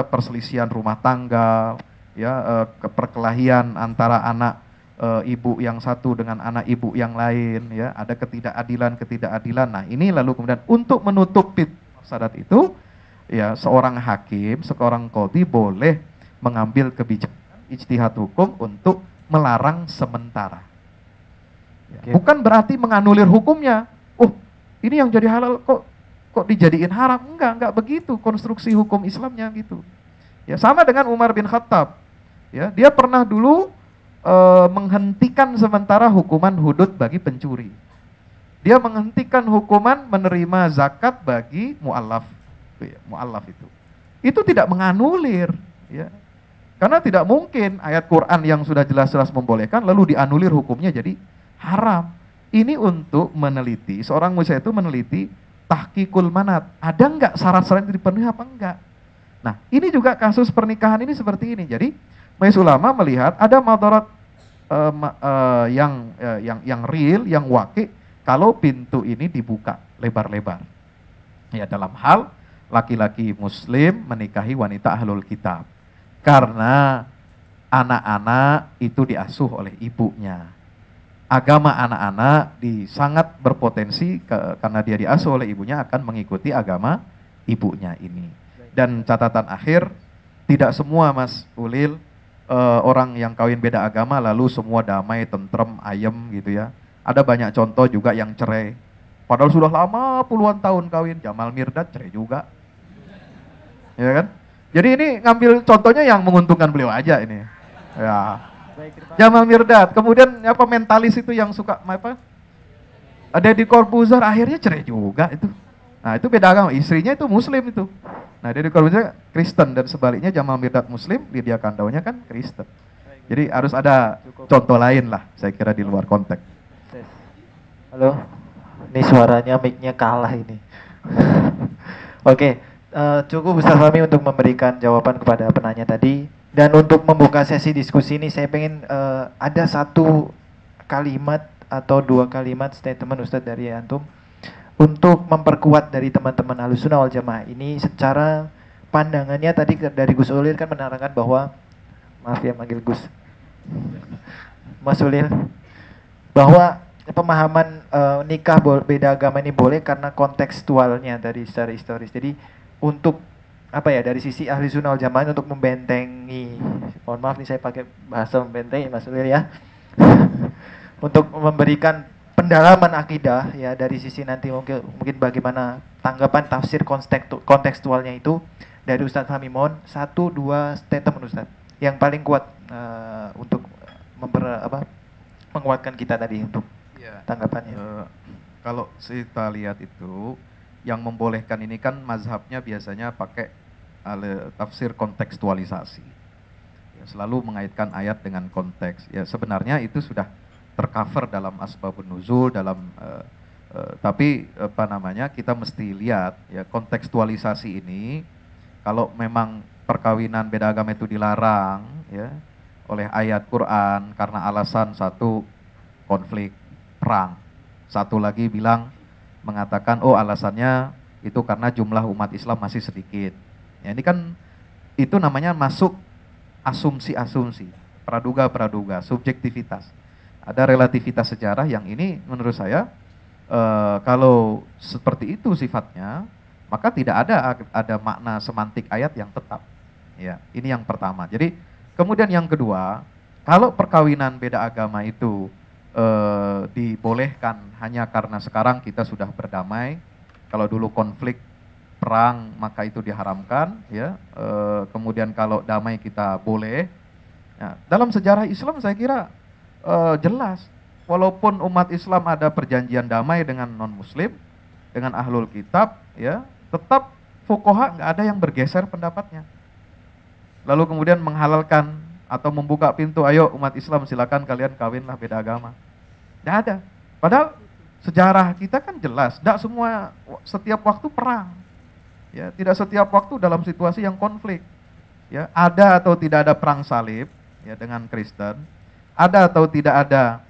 perselisihan rumah tangga, ya, perkelahian antara anak ibu yang satu dengan anak ibu yang lain, ya, ada ketidakadilan. Nah, ini lalu kemudian untuk menutupi mafsadat itu, ya, seorang hakim, seorang qadhi boleh mengambil kebijakan ijtihad hukum untuk melarang sementara. Ya, bukan berarti menganulir hukumnya. Oh, ini yang jadi halal kok dijadiin haram? Enggak begitu konstruksi hukum Islamnya gitu. Ya, sama dengan Umar bin Khattab. Ya, dia pernah dulu menghentikan sementara hukuman hudud bagi pencuri. Dia menghentikan hukuman menerima zakat bagi mu'allaf. Mu'allaf itu tidak menganulir, ya. Karena tidak mungkin ayat Quran yang sudah jelas-jelas membolehkan lalu dianulir hukumnya jadi haram. Ini untuk meneliti, seorang mujtahid itu meneliti tahqiqul manat. Ada nggak syarat-syarat itu dipenuhi apa enggak? Nah, ini juga kasus pernikahan ini seperti ini. Jadi, majelis ulama melihat ada madarat yang real, yang waqi kalau pintu ini dibuka lebar-lebar. Ya, dalam hal laki-laki muslim menikahi wanita ahlul kitab. Karena anak-anak itu diasuh oleh ibunya. Agama anak-anak sangat berpotensi karena dia diasuh oleh ibunya akan mengikuti agama ibunya ini. Dan catatan akhir, tidak semua Mas Ulil orang yang kawin beda agama lalu semua damai, tentrem, ayem gitu ya. Ada banyak contoh juga yang cerai. Padahal sudah lama puluhan tahun kawin. Jamal Mirdad cerai juga. Ya kan? Jadi ini ngambil contohnya yang menguntungkan beliau aja ini. Ya. Jamal Mirdad, kemudian apa mentalis itu yang suka apa? Deddy Corbuzier akhirnya cerai juga itu. Nah, itu beda agama, istrinya itu muslim itu. Nah, Deddy Corbuzier Kristen dan sebaliknya Jamal Mirdad muslim, Lydia Kandaunya kan Kristen. Jadi harus ada contoh lain lah, saya kira di luar konteks.
Halo, ini suaranya mic-nya kalah ini. Oke, cukup Ustaz Fahmi untuk memberikan jawaban kepada penanya tadi. Dan untuk membuka sesi diskusi ini, saya pengen ada satu kalimat atau dua kalimat statement Ustaz dari Antum untuk memperkuat dari teman-teman Ahlussunnah wal Jamaah ini secara pandangannya tadi dari Gus Ulil kan menerangkan bahwa, maaf ya manggil Gus, Mas Ulil, bahwa pemahaman nikah beda agama ini boleh karena kontekstualnya dari secara historis. Jadi untuk apa ya, dari sisi Ahlussunnah wal Jamaah untuk membentengi, mohon maaf nih saya pakai bahasa membentengi Mas Ulil ya, untuk memberikan pendalaman akidah ya dari sisi nanti mungkin bagaimana tanggapan tafsir kontekstualnya itu dari Ustadz Fahmi. Mohon 1-2 statement Ustadz yang paling kuat untuk menguatkan kita tadi untuk tanggapannya.
Kalau kita lihat itu yang membolehkan ini kan mazhabnya biasanya pakai tafsir kontekstualisasi. Ya, selalu mengaitkan ayat dengan konteks. Ya, sebenarnya itu sudah tercover dalam asbabun nuzul, dalam tapi apa namanya, kita mesti lihat ya kontekstualisasi ini. Kalau memang perkawinan beda agama itu dilarang ya oleh ayat Quran karena alasan satu konflik perang, satu lagi bilang mengatakan oh alasannya itu karena jumlah umat Islam masih sedikit. Ya, ini kan itu namanya masuk asumsi-asumsi, praduga-praduga, subjektivitas. Ada relativitas sejarah yang ini menurut saya kalau seperti itu sifatnya, maka tidak ada makna semantik ayat yang tetap. Ya, ini yang pertama. Jadi kemudian yang kedua, kalau perkawinan beda agama itu dibolehkan hanya karena sekarang kita sudah berdamai. Kalau dulu konflik perang maka itu diharamkan ya. Kemudian kalau damai kita boleh. Ya, dalam sejarah Islam saya kira jelas, walaupun umat Islam ada perjanjian damai dengan non muslim, dengan ahlul kitab ya, tetap fuqaha nggak ada yang bergeser pendapatnya. Lalu kemudian menghalalkan atau membuka pintu, ayo umat Islam silakan kalian kawinlah beda agama. Nggak ada. Padahal sejarah kita kan jelas, tidak semua setiap waktu perang. Ya, tidak setiap waktu dalam situasi yang konflik. Ya, ada atau tidak ada perang salib ya dengan Kristen, ada atau tidak ada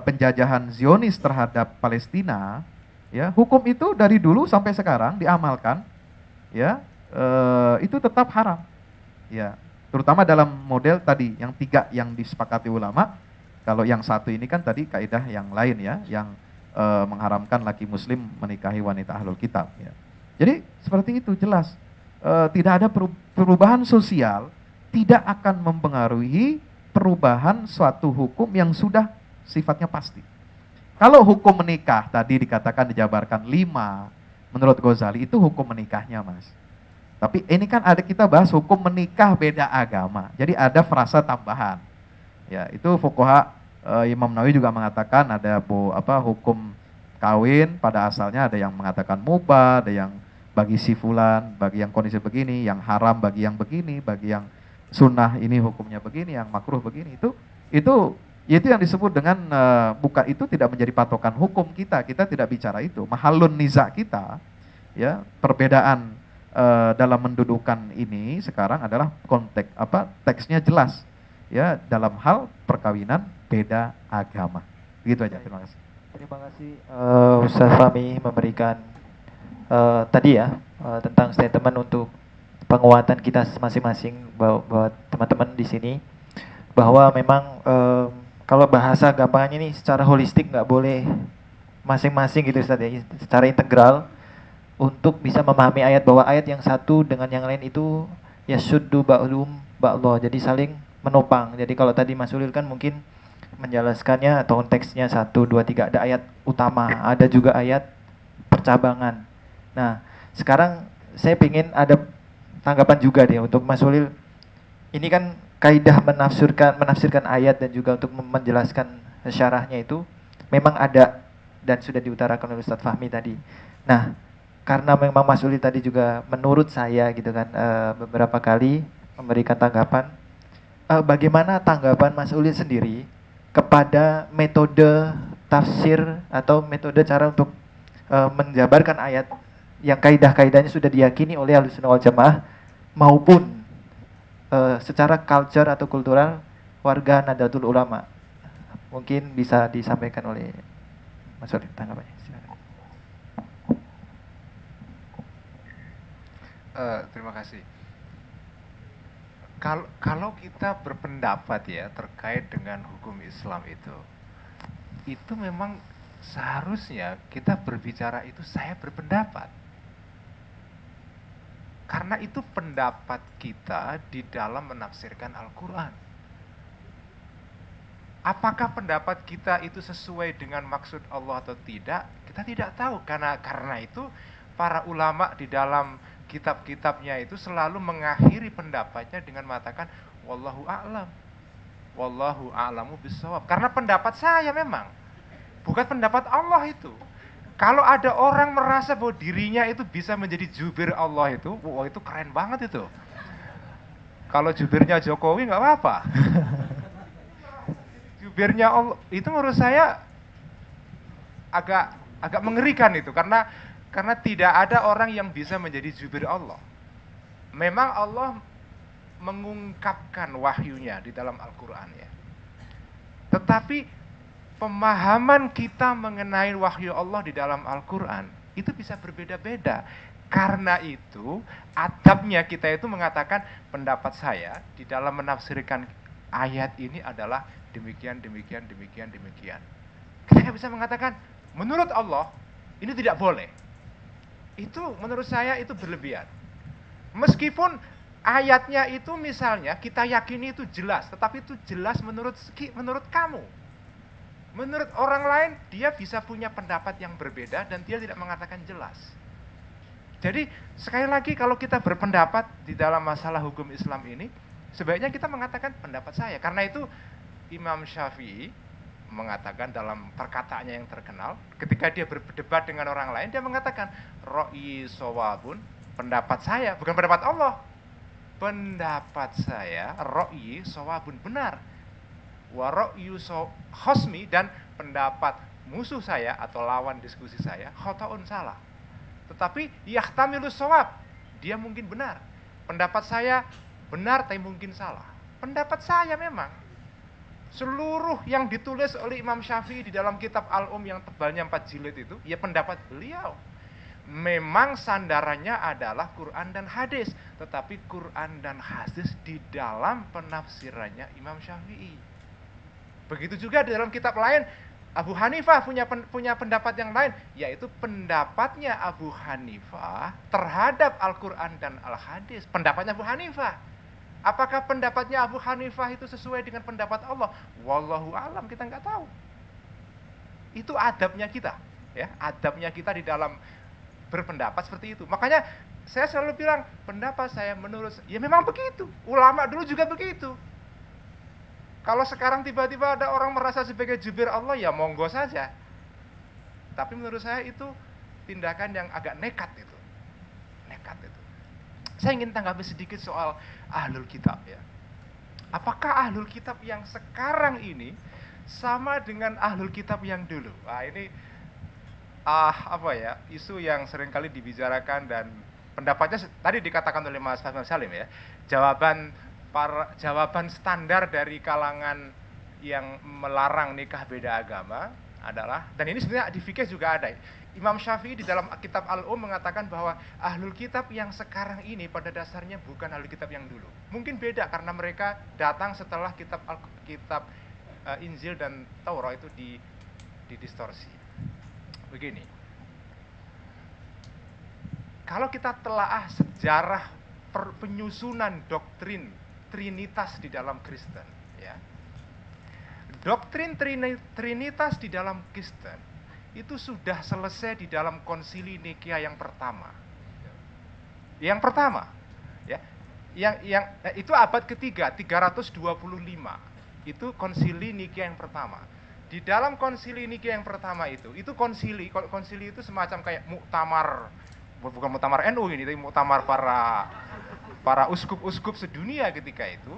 penjajahan Zionis terhadap Palestina, ya, hukum itu dari dulu sampai sekarang diamalkan, ya, itu tetap haram. Ya, terutama dalam model tadi yang 3 yang disepakati ulama. Kalau yang satu ini kan tadi kaidah yang lain ya, yang mengharamkan laki muslim menikahi wanita ahlul kitab ya. Jadi seperti itu jelas, tidak ada perubahan sosial, tidak akan mempengaruhi perubahan suatu hukum yang sudah sifatnya pasti. Kalau hukum menikah tadi dikatakan dijabarkan 5, menurut Ghazali itu hukum menikahnya Mas. Tapi ini kan ada kita bahas hukum menikah beda agama, jadi ada frasa tambahan. Ya, itu fuqaha Imam Nawawi juga mengatakan ada hukum kawin pada asalnya ada yang mengatakan mubah, ada yang bagi si fulan, bagi yang kondisi begini, yang haram bagi yang begini, bagi yang sunnah ini hukumnya begini, yang makruh begini. Itu Itu yang disebut dengan bukan, itu tidak menjadi patokan hukum kita. Kita tidak bicara itu. Mahallun niza kita, ya, perbedaan dalam mendudukan ini sekarang adalah konteks teksnya jelas, ya, dalam hal perkawinan beda agama. Begitu aja. Terima kasih.
Terima kasih Ustaz Fahmi memberikan tadi ya tentang statement untuk penguatan kita masing-masing buat teman-teman di sini, bahwa memang kalau bahasa gampangnya ini secara holistik nggak boleh masing-masing gitu Ustaz ya, secara integral untuk bisa memahami ayat, bahwa ayat yang satu dengan yang lain itu ya syuddu ba'lum ba'llah, jadi saling menopang. Jadi kalau tadi Mas Ulil kan mungkin menjelaskannya atau konteksnya 1, 2, 3 ada ayat utama, ada juga ayat percabangan. Nah, sekarang saya ingin ada tanggapan juga deh untuk Mas Ulil. Ini kan kaidah menafsirkan ayat dan juga untuk menjelaskan syarahnya itu memang ada dan sudah diutarakan oleh Ustadz Fahmi tadi. Nah, karena memang Mas Ulil tadi juga menurut saya gitu kan beberapa kali memberikan tanggapan, bagaimana tanggapan Mas Ulil sendiri kepada metode tafsir atau metode cara untuk menjabarkan ayat yang kaidah-kaidahnya sudah diyakini oleh Ahlussunnah wal Jamaah maupun secara culture atau kultural warga Nahdlatul Ulama. Mungkin bisa disampaikan oleh Mas Ulil tanggapannya. Silakan.
Terima kasih. Kalau kita berpendapat ya terkait dengan hukum Islam itu memang seharusnya kita berbicara itu saya berpendapat. Karena itu pendapat kita di dalam menafsirkan Al-Quran. Apakah pendapat kita itu sesuai dengan maksud Allah atau tidak? Kita tidak tahu. Karena itu para ulama di dalam kitab-kitabnya itu selalu mengakhiri pendapatnya dengan mengatakan wallahu a'lam. Wallahu a'lamu bissawab. Karena pendapat saya memang bukan pendapat Allah itu. Kalau ada orang merasa bahwa dirinya itu bisa menjadi jubir Allah itu, wah itu keren banget itu. Kalau jubirnya Jokowi nggak apa-apa. Jubirnya Allah itu menurut saya agak mengerikan itu, karena tidak ada orang yang bisa menjadi jubir Allah. Memang Allah mengungkapkan wahyunya di dalam Al-Quran ya. Tetapi pemahaman kita mengenai wahyu Allah di dalam Al-Quran itu bisa berbeda-beda. Karena itu adabnya kita itu mengatakan pendapat saya di dalam menafsirkan ayat ini adalah demikian, demikian, demikian, demikian. Kita nggak bisa mengatakan menurut Allah ini tidak boleh. Itu menurut saya itu berlebihan. Meskipun ayatnya itu misalnya kita yakini itu jelas, tetapi itu jelas menurut kamu. Menurut orang lain dia bisa punya pendapat yang berbeda dan dia tidak mengatakan jelas. Jadi sekali lagi kalau kita berpendapat di dalam masalah hukum Islam ini, sebaiknya kita mengatakan pendapat saya. Karena itu Imam Syafi'i mengatakan dalam perkataannya yang terkenal, ketika dia berdebat dengan orang lain, dia mengatakan ro'i sawabun, pendapat saya, bukan pendapat Allah, pendapat saya ro'i sawabun, benar, wa ro'yu khosmi, dan pendapat musuh saya atau lawan diskusi saya khotoun, salah. Tetapi yahtamilu sawab, dia mungkin benar. Pendapat saya benar tapi mungkin salah. Pendapat saya memang seluruh yang ditulis oleh Imam Syafi'i di dalam kitab Al-Um yang tebalnya 4 jilid itu, ya pendapat beliau. Memang sandarannya adalah Quran dan hadis, tetapi Quran dan hadis di dalam penafsirannya Imam Syafi'i. Begitu juga di dalam kitab lain, Abu Hanifah punya pendapat yang lain, yaitu pendapatnya Abu Hanifah terhadap Al-Quran dan Al-Hadis. Pendapatnya Abu Hanifah. Apakah pendapatnya Abu Hanifah itu sesuai dengan pendapat Allah? Wallahu a'lam, kita nggak tahu. Itu adabnya kita, ya, adabnya kita di dalam berpendapat seperti itu. Makanya saya selalu bilang pendapat saya menurut, ya memang begitu. Ulama dulu juga begitu. Kalau sekarang tiba-tiba ada orang merasa sebagai jubir Allah, ya monggo saja. Tapi menurut saya itu tindakan yang agak nekat itu. Nekat itu. Saya ingin tanggapi sedikit soal Ahlul Kitab ya. Apakah Ahlul Kitab yang sekarang ini sama dengan ahlul kitab yang dulu. Nah, ini isu yang seringkali dibicarakan dan pendapatnya tadi dikatakan oleh Mas Fahmi Salim ya. Jawaban standar dari kalangan yang melarang nikah beda agama adalah, dan ini sebenarnya di fikih juga ada. Imam Syafi'i di dalam kitab mengatakan bahwa ahlul kitab yang sekarang ini pada dasarnya bukan ahlul kitab yang dulu. Mungkin beda karena mereka datang setelah kitab Injil dan Taurat itu didistorsi. Begini, kalau kita telaah sejarah penyusunan doktrin Trinitas di dalam Kristen, ya, doktrin Trinitas di dalam Kristen itu sudah selesai di dalam Konsili Nikea yang pertama. Yang pertama, ya, itu abad ketiga, 325. Itu Konsili Nikea yang pertama. Di dalam Konsili Nikea yang pertama itu konsili itu semacam kayak muktamar, bukan muktamar NU ini, tapi muktamar para uskup-uskup sedunia ketika itu,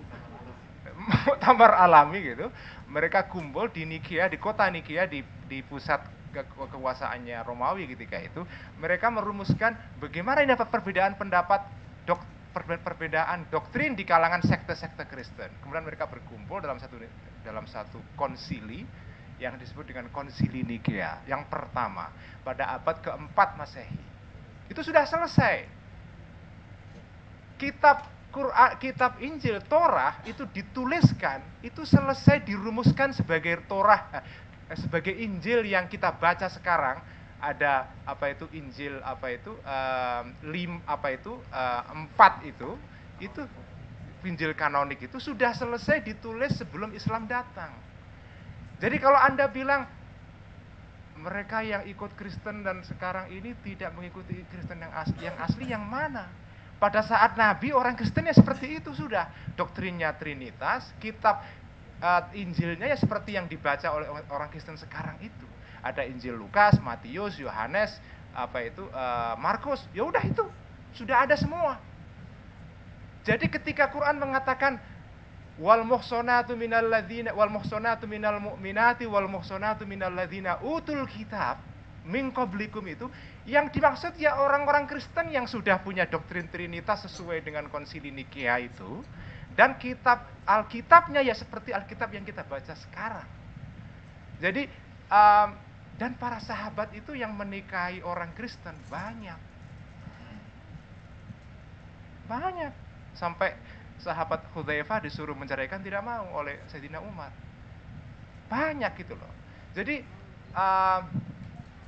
muktamar alami gitu. Mereka kumpul di Nikea, di kota Nikea, di pusat kekuasaannya Romawi ketika itu. Mereka merumuskan bagaimana ini perbedaan pendapat, perbedaan doktrin di kalangan sekte-sekte Kristen. Kemudian mereka berkumpul dalam satu konsili yang disebut dengan Konsili Nikea yang pertama pada abad keempat Masehi. Itu sudah selesai. Kitab Quran, kitab Injil, Torah itu dituliskan, itu selesai dirumuskan sebagai sebagai Injil yang kita baca sekarang. Ada Injil 4 itu Injil kanonik itu sudah selesai ditulis sebelum Islam datang. Jadi kalau Anda bilang mereka yang ikut Kristen dan sekarang ini tidak mengikuti Kristen yang asli yang mana? Pada saat Nabi orang Kristen ya seperti itu sudah. Doktrinnya Trinitas, kitab Injilnya ya seperti yang dibaca oleh orang Kristen sekarang itu. Ada Injil Lukas, Matius, Yohanes, Markus. Ya udah itu sudah ada semua. Jadi ketika Quran mengatakan wal muhsanatu minal mu'minati wal muhsanatu minal ladzina utul kitab min qablikum, itu yang dimaksud ya orang-orang Kristen yang sudah punya doktrin Trinitas sesuai dengan Konsili Nikea itu, dan kitab Alkitabnya ya seperti Alkitab yang kita baca sekarang. Jadi dan para sahabat itu yang menikahi orang Kristen banyak sampai sahabat Hudzaifah disuruh menceraikan tidak mau oleh Sayyidina Umar. Banyak gitu loh. Jadi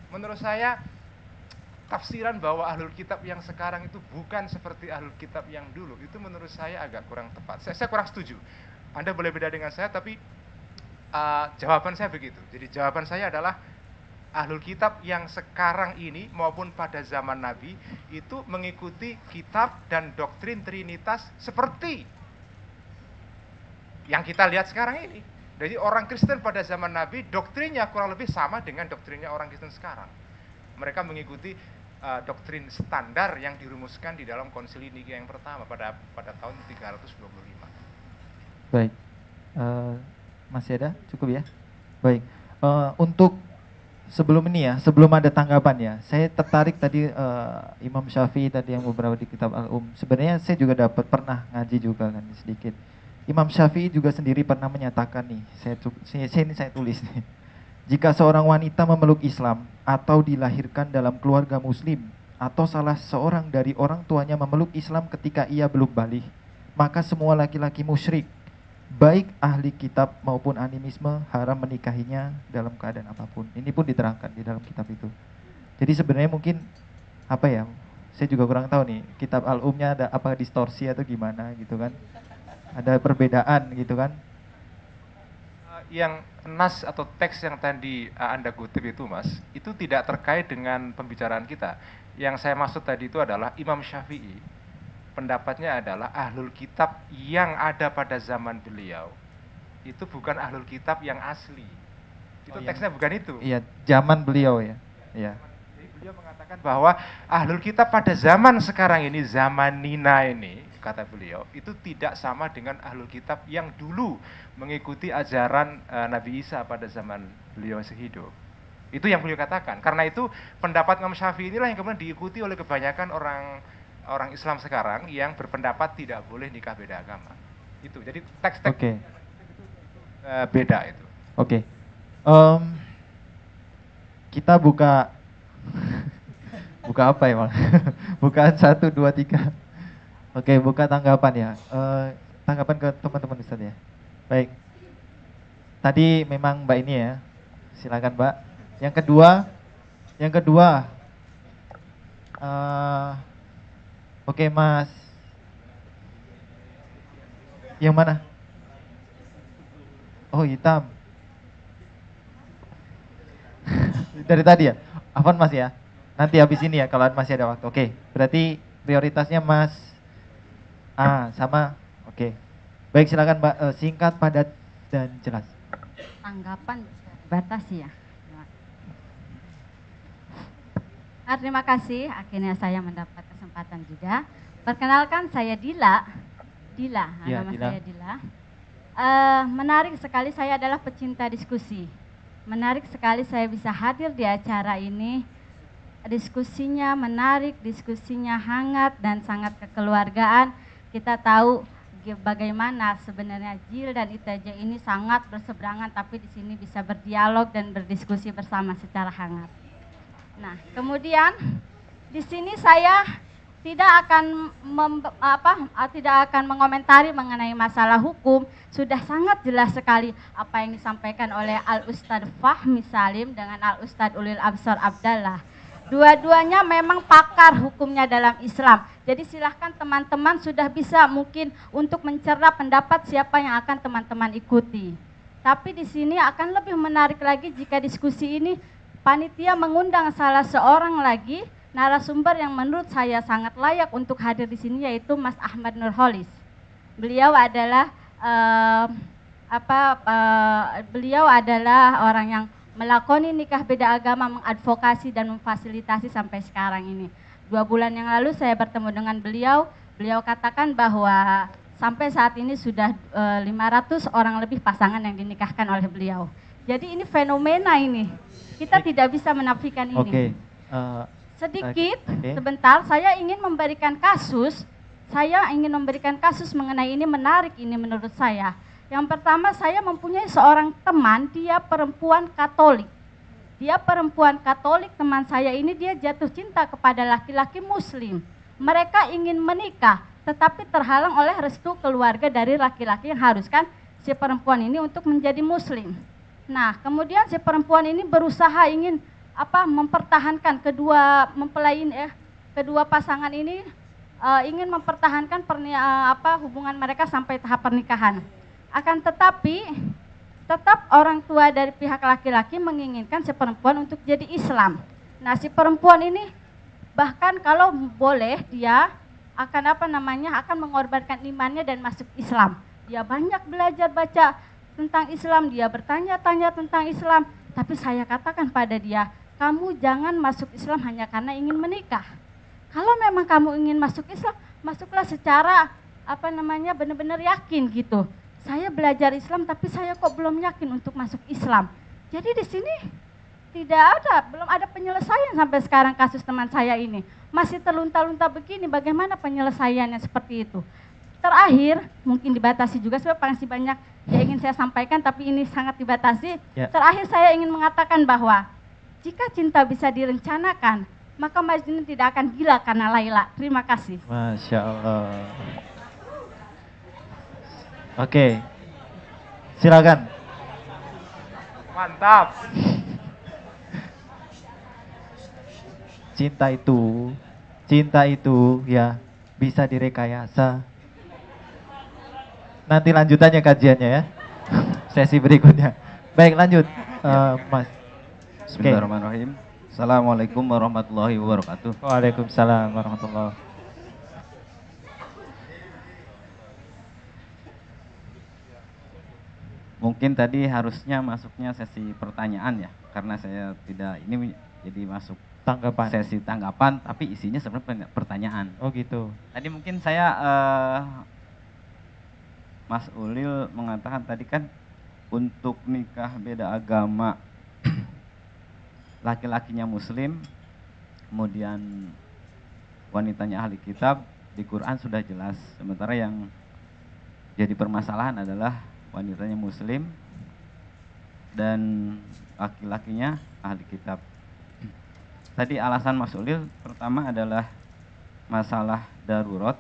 menurut saya tafsiran bahwa ahlul kitab yang sekarang itu bukan seperti ahlul kitab yang dulu, itu menurut saya agak kurang tepat. Saya kurang setuju. Anda boleh beda dengan saya, tapi jawaban saya begitu. Jadi jawaban saya adalah ahlul kitab yang sekarang ini maupun pada zaman Nabi itu mengikuti kitab dan doktrin Trinitas seperti yang kita lihat sekarang ini. Jadi orang Kristen pada zaman Nabi doktrinnya kurang lebih sama dengan doktrinnya orang Kristen sekarang. Mereka mengikuti doktrin standar yang dirumuskan di dalam Konsili Nikea yang pertama pada tahun 325.
Baik, masih ada? Cukup ya? Baik, untuk sebelum ini ya, sebelum ada tanggapan ya, saya tertarik tadi Imam Syafi'i tadi yang beberapa di kitab sebenarnya saya juga pernah ngaji juga kan sedikit. Imam Syafi'i juga sendiri pernah menyatakan nih, saya tulis nih, jika seorang wanita memeluk Islam atau dilahirkan dalam keluarga Muslim atau salah seorang dari orang tuanya memeluk Islam ketika ia belum balik, maka semua laki-laki musyrik, baik ahli kitab maupun animisme, haram menikahinya dalam keadaan apapun. Ini pun diterangkan di dalam kitab itu. Jadi sebenarnya mungkin saya juga kurang tahu nih, kitab Al-Umnya ada apa distorsi atau gimana gitu kan. Ada perbedaan gitu kan.
Yang nas atau teks yang tadi Anda kutip itu Mas, itu tidak terkait dengan pembicaraan kita. Yang saya maksud tadi itu adalah Imam Syafi'i, pendapatnya adalah ahlul kitab yang ada pada zaman beliau itu bukan ahlul kitab yang asli. Itu teksnya bukan itu.
Iya, zaman beliau ya. Iya.
Jadi beliau mengatakan bahwa ahlul kitab pada zaman sekarang ini, zaman Nina ini, kata beliau, itu tidak sama dengan ahlul kitab yang dulu mengikuti ajaran Nabi Isa pada zaman beliau sehidup. Itu yang beliau katakan. Karena itu pendapat Imam Syafi'i inilah yang kemudian diikuti oleh kebanyakan orang Islam sekarang yang berpendapat tidak boleh nikah beda agama. Itu. Jadi teks-teks
Oke.
beda itu.
Oke. Kita buka buka apa ya, Bang? Bukaan 1, 2, 3. Oke, buka tanggapan ya. Tanggapan ke teman-teman Ustaz ya. Baik. Tadi memang Mbak ini ya. Silakan, Mbak. Yang kedua, oke Mas. Yang mana? Oh, hitam. Dari tadi ya? Afwan Mas ya? Nanti habis ini ya kalau masih ada waktu. Oke, berarti prioritasnya Mas A sama. Oke. Baik, silakan Mbak, singkat, padat, dan jelas.
Tanggapan bisa dibatasi ya. Terima kasih, akhirnya saya mendapat kesempatan juga. Perkenalkan, saya Dila.
Ya,
Nama
Dila.
saya Dila. Menarik sekali, saya adalah pecinta diskusi. Menarik sekali saya bisa hadir di acara ini. Diskusinya menarik, diskusinya hangat dan sangat kekeluargaan. Kita tahu bagaimana sebenarnya JIL dan ITJ ini sangat berseberangan, tapi di sini bisa berdialog dan berdiskusi bersama secara hangat. Nah, kemudian di sini saya tidak akan mengomentari mengenai masalah hukum. Sudah sangat jelas sekali apa yang disampaikan oleh Al-Ustadz Fahmi Salim dengan Al-Ustadz Ulil Absar Abdallah. Dua-duanya memang pakar hukumnya dalam Islam. Jadi silahkan teman-teman sudah bisa mungkin untuk mencerna pendapat siapa yang akan teman-teman ikuti. Tapi di sini akan lebih menarik lagi jika diskusi ini panitia mengundang salah seorang lagi narasumber yang menurut saya sangat layak untuk hadir di sini, yaitu Mas Ahmad Nurholis. Beliau adalah beliau adalah orang yang melakoni nikah beda agama, mengadvokasi dan memfasilitasi sampai sekarang ini. 2 bulan yang lalu saya bertemu dengan beliau. Beliau katakan bahwa sampai saat ini sudah 500 orang lebih pasangan yang dinikahkan oleh beliau. Jadi ini fenomena ini. Kita tidak bisa menafikan ini.
Oke.
Sedikit,
Oke.
sebentar, saya ingin memberikan kasus. Saya ingin memberikan kasus mengenai ini, menarik ini menurut saya. Yang pertama, saya mempunyai seorang teman, dia perempuan Katolik. Dia perempuan Katolik, teman saya ini dia jatuh cinta kepada laki-laki Muslim. Mereka ingin menikah, tetapi terhalang oleh restu keluarga dari laki-laki yang haruskan si perempuan ini untuk menjadi Muslim. Nah, kemudian si perempuan ini berusaha ingin mempertahankan kedua pasangan ini ingin mempertahankan hubungan mereka sampai tahap pernikahan. Akan tetapi tetap orang tua dari pihak laki-laki menginginkan si perempuan untuk jadi Islam. Nah, si perempuan ini bahkan kalau boleh dia akan mengorbankan imannya dan masuk Islam. Dia banyak belajar baca tentang Islam, dia bertanya-tanya tentang Islam, tapi saya katakan pada dia, kamu jangan masuk Islam hanya karena ingin menikah. Kalau memang kamu ingin masuk Islam, masuklah secara benar-benar yakin gitu. Saya belajar Islam tapi saya kok belum yakin untuk masuk Islam. Jadi di sini belum ada penyelesaian sampai sekarang kasus teman saya ini. Masih terlunta-lunta begini, bagaimana penyelesaiannya seperti itu. Terakhir, mungkin dibatasi juga, sebab masih banyak yang ingin saya sampaikan, tapi ini sangat dibatasi.
Ya.
Terakhir saya ingin mengatakan bahwa jika cinta bisa direncanakan, maka Majnun tidak akan gila karena Laila. Terima kasih.
Masya Allah. Oke. Silakan.
Mantap.
Cinta itu ya bisa direkayasa. Nanti lanjutannya kajiannya ya. Sesi berikutnya. Baik, lanjut Mas.
Bismillahirrahmanirrahim. Assalamualaikum warahmatullahi wabarakatuh.
Waalaikumsalam warahmatullahi.
Mungkin tadi harusnya masuknya sesi pertanyaan ya, karena saya tidak ini jadi masuk
tanggapan.
sesi tanggapan, tapi isinya sebenarnya pertanyaan.
Oh gitu.
Tadi mungkin saya Mas Ulil mengatakan tadi kan untuk nikah beda agama laki-lakinya muslim, kemudian wanitanya ahli kitab, di Quran sudah jelas. Sementara yang jadi permasalahan adalah wanitanya muslim dan laki-lakinya ahli kitab. Tadi alasan Mas Ulil pertama adalah masalah darurat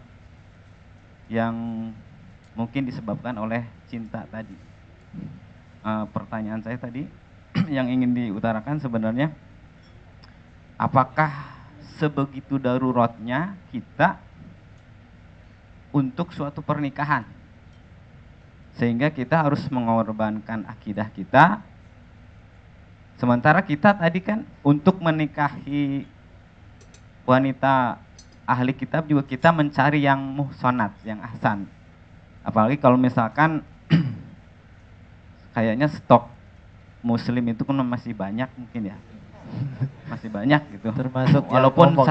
yang mungkin disebabkan oleh cinta tadi. Pertanyaan saya tadi yang ingin diutarakan sebenarnya, apakah sebegitu daruratnya kita untuk suatu pernikahan sehingga kita harus mengorbankan akidah kita, sementara kita tadi kan untuk menikahi wanita ahli kitab juga kita mencari yang muhsanat, yang ahsan. Apalagi kalau misalkan kayaknya stok muslim itu kan masih banyak mungkin ya. Masih banyak gitu.
Termasuk
walaupun
yang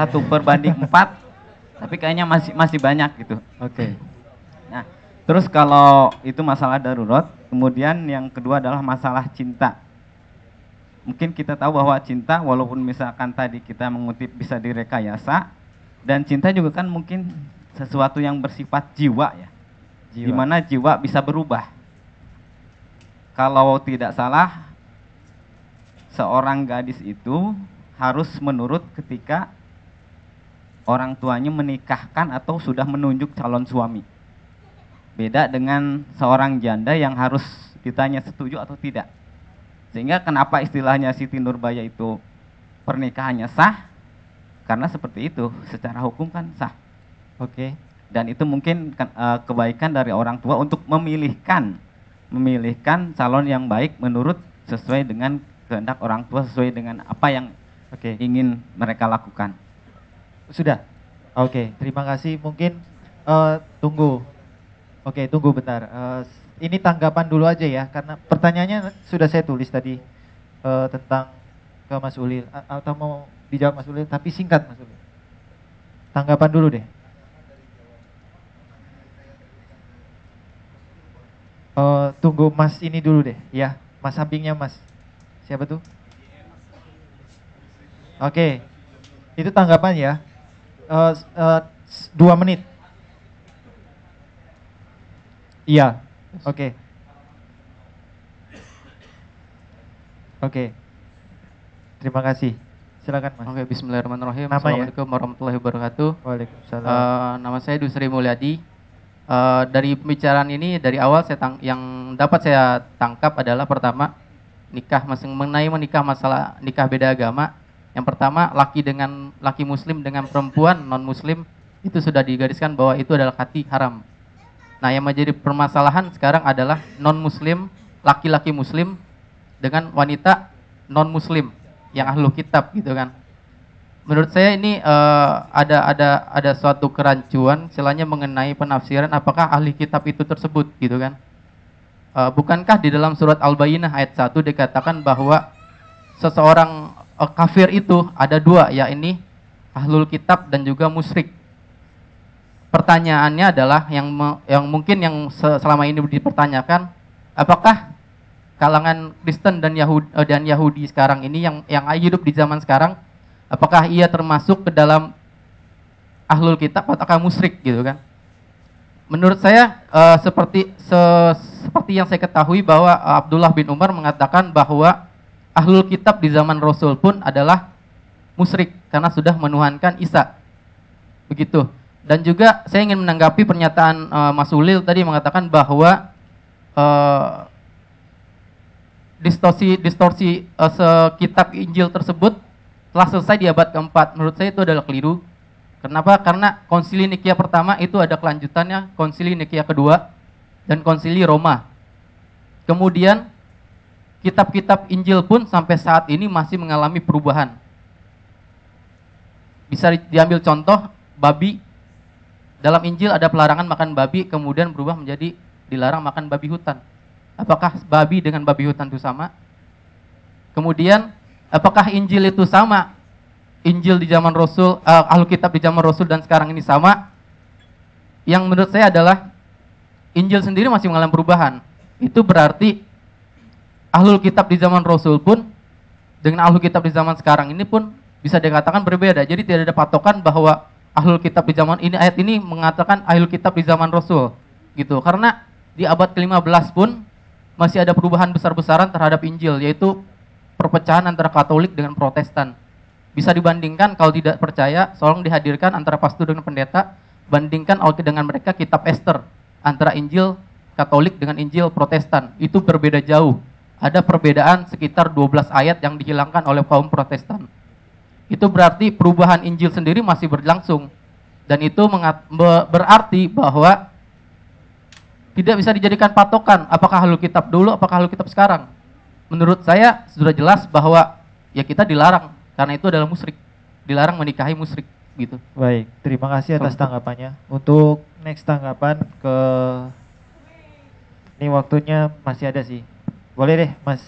1/4, tapi kayaknya masih banyak gitu.
Oke.
Nah, terus kalau itu masalah darurat, kemudian yang kedua adalah masalah cinta. Mungkin kita tahu bahwa cinta walaupun misalkan tadi kita mengutip bisa direkayasa, dan cinta juga kan mungkin sesuatu yang bersifat jiwa ya. Di mana jiwa bisa berubah. Kalau tidak salah, seorang gadis itu harus menurut ketika orang tuanya menikahkan atau sudah menunjuk calon suami. Beda dengan seorang janda yang harus ditanya setuju atau tidak. Sehingga kenapa istilahnya Siti Nurbaya itu pernikahannya sah? Karena seperti itu, secara hukum kan sah.
Oke.
Dan itu mungkin kebaikan dari orang tua untuk memilihkan calon yang baik menurut sesuai dengan kehendak orang tua, sesuai dengan apa yang ingin mereka lakukan.
Sudah. Oke, terima kasih. Mungkin tunggu. Oke, tunggu bentar. Ini tanggapan dulu aja ya, karena pertanyaannya sudah saya tulis tadi tentang ke Mas Ulil. Atau mau dijawab Mas Ulil, tapi singkat Mas Ulil. Tanggapan dulu deh. Tunggu Mas ini dulu deh, ya. Mas sampingnya Mas. Siapa tuh? Oke. Itu tanggapan ya. 2 menit. Iya. Oke. Oke. Terima kasih. Silakan Mas.
Oke, bismillahirrahmanirrahim.
Nama
Assalamualaikum warahmatullahi wabarakatuh.
Waalaikumsalam.
Nama saya Dusri Mulyadi. Dari pembicaraan ini dari awal yang dapat saya tangkap adalah pertama mengenai menikah, masalah nikah beda agama. Yang pertama, laki muslim dengan perempuan non muslim itu sudah digariskan bahwa itu adalah hati haram. Nah, yang menjadi permasalahan sekarang adalah non muslim, laki-laki muslim dengan wanita non muslim yang ahlu kitab gitu kan. Menurut saya ini ada suatu kerancuan istilahnya mengenai penafsiran apakah ahli kitab itu tersebut gitu kan. Bukankah di dalam surat Al-Bayyinah ayat 1 dikatakan bahwa seseorang kafir itu ada 2, yakni ahlul kitab dan juga musyrik. Pertanyaannya adalah yang mungkin yang selama ini dipertanyakan, apakah kalangan Kristen dan Yahudi sekarang ini yang hidup di zaman sekarang, apakah ia termasuk ke dalam ahlul kitab ataukah musyrik gitu kan? Menurut saya seperti yang saya ketahui bahwa Abdullah bin Umar mengatakan bahwa ahlul kitab di zaman Rasul pun adalah musyrik karena sudah menuhankan Isa. Begitu. Dan juga saya ingin menanggapi pernyataan Mas Ulil tadi mengatakan bahwa distorsi kitab Injil tersebut telah selesai di abad keempat. Menurut saya itu adalah keliru. Kenapa? Karena konsili Nikia pertama itu ada kelanjutannya, konsili Nikia kedua, dan konsili Roma. Kemudian kitab-kitab Injil pun sampai saat ini masih mengalami perubahan. Bisa diambil contoh, babi. Dalam Injil ada pelarangan makan babi, kemudian berubah menjadi dilarang makan babi hutan. Apakah babi dengan babi hutan itu sama? Kemudian apakah Injil itu sama Injil di zaman Rasul, Ahlul Kitab di zaman Rasul dan sekarang ini sama, yang menurut saya adalah Injil sendiri masih mengalami perubahan. Itu berarti Ahlul Kitab di zaman Rasul pun dengan Ahlul Kitab di zaman sekarang ini pun bisa dikatakan berbeda. Jadi tidak ada patokan bahwa Ahlul Kitab di zaman ini, ayat ini mengatakan Ahlul Kitab di zaman Rasul gitu. Karena di abad ke-15 pun masih ada perubahan besar-besaran terhadap Injil, yaitu perpecahan antara Katolik dengan Protestan. Bisa dibandingkan, kalau tidak percaya, tolong dihadirkan antara pastor dengan pendeta, bandingkan dengan mereka kitab Ester, antara Injil Katolik dengan Injil Protestan. Itu berbeda jauh. Ada perbedaan sekitar 12 ayat yang dihilangkan oleh kaum Protestan. Itu berarti perubahan Injil sendiri masih berlangsung. Dan itu berarti bahwa tidak bisa dijadikan patokan apakah Ahlul Kitab dulu, apakah Ahlul Kitab sekarang. Menurut saya sudah jelas bahwa ya kita dilarang, karena itu adalah musyrik. Dilarang menikahi musyrik gitu.
Baik, terima kasih atas tanggapannya. Untuk next tanggapan ke, ini waktunya masih ada sih. Boleh deh, Mas.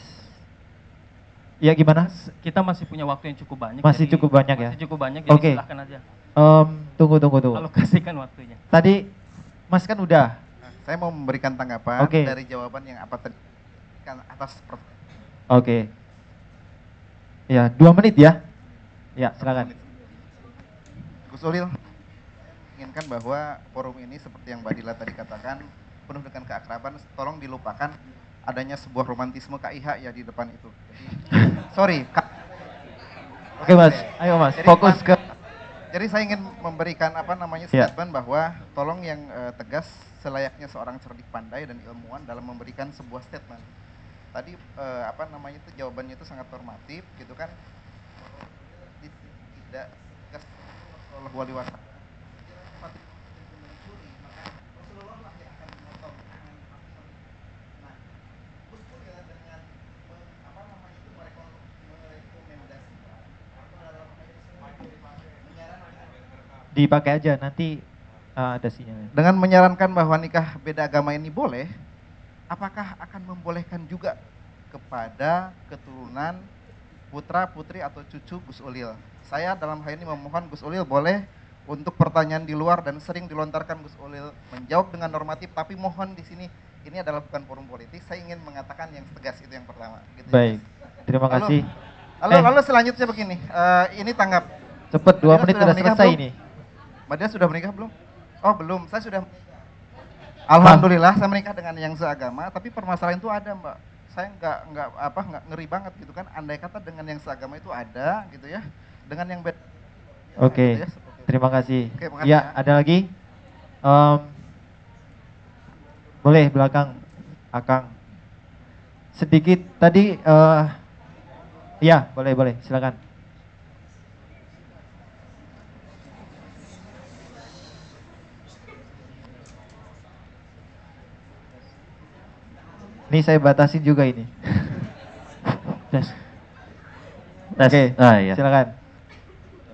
Ya gimana?
Kita masih punya waktu yang cukup banyak.
Masih cukup banyak ya?
Masih cukup banyak, jadi
Oke.
silahkan aja.
Tunggu.
Alokasikan waktunya.
Tadi Mas kan udah.
Saya mau memberikan tanggapan
Oke.
dari jawaban yang apa tadi atas
Oke. Ya, 2 menit ya. Ya, silakan.
Gus Ulil inginkan bahwa forum ini seperti yang Mbak Dila tadi katakan penuh dengan keakraban, tolong dilupakan adanya sebuah romantisme KIH ya di depan itu. Jadi, sorry.
Oke Mas, ayo Mas,
Jadi,
fokus ke.
Jadi saya ingin memberikan statement bahwa tolong yang tegas selayaknya seorang cerdik pandai dan ilmuwan dalam memberikan sebuah statement. Tadi jawabannya itu sangat normatif gitu kan. Tidak tegas oleh wali wasallam.
Dipakai aja nanti ada sinyalnya.
Dengan menyarankan bahwa nikah beda agama ini boleh, apakah akan membolehkan juga kepada keturunan putra putri atau cucu Gus Ulil? Saya dalam hal ini memohon Gus Ulil boleh untuk pertanyaan di luar dan sering dilontarkan Gus Ulil menjawab dengan normatif, tapi mohon di sini ini adalah bukan forum politik. Saya ingin mengatakan yang tegas, itu yang pertama. Gitu.
Baik, terima kasih.
Lalu selanjutnya begini, ini tanggap.
Cepet 2 menit sudah selesai
belum?
ini.
Mbak Dia sudah menikah belum? Oh belum, saya sudah. Alhamdulillah saya menikah dengan yang seagama, tapi permasalahan itu ada Mbak. Saya nggak ngeri banget gitu kan. Andai kata dengan yang seagama itu ada gitu ya, dengan yang beda.
Oke,
Gitu ya,
terima kasih.
Oke, makasih
Ya,
ya.
ada lagi? Boleh belakang, Akang. Sedikit tadi, ya boleh, silakan. Ini saya batasin juga ini. Oke,
Iya.
silakan.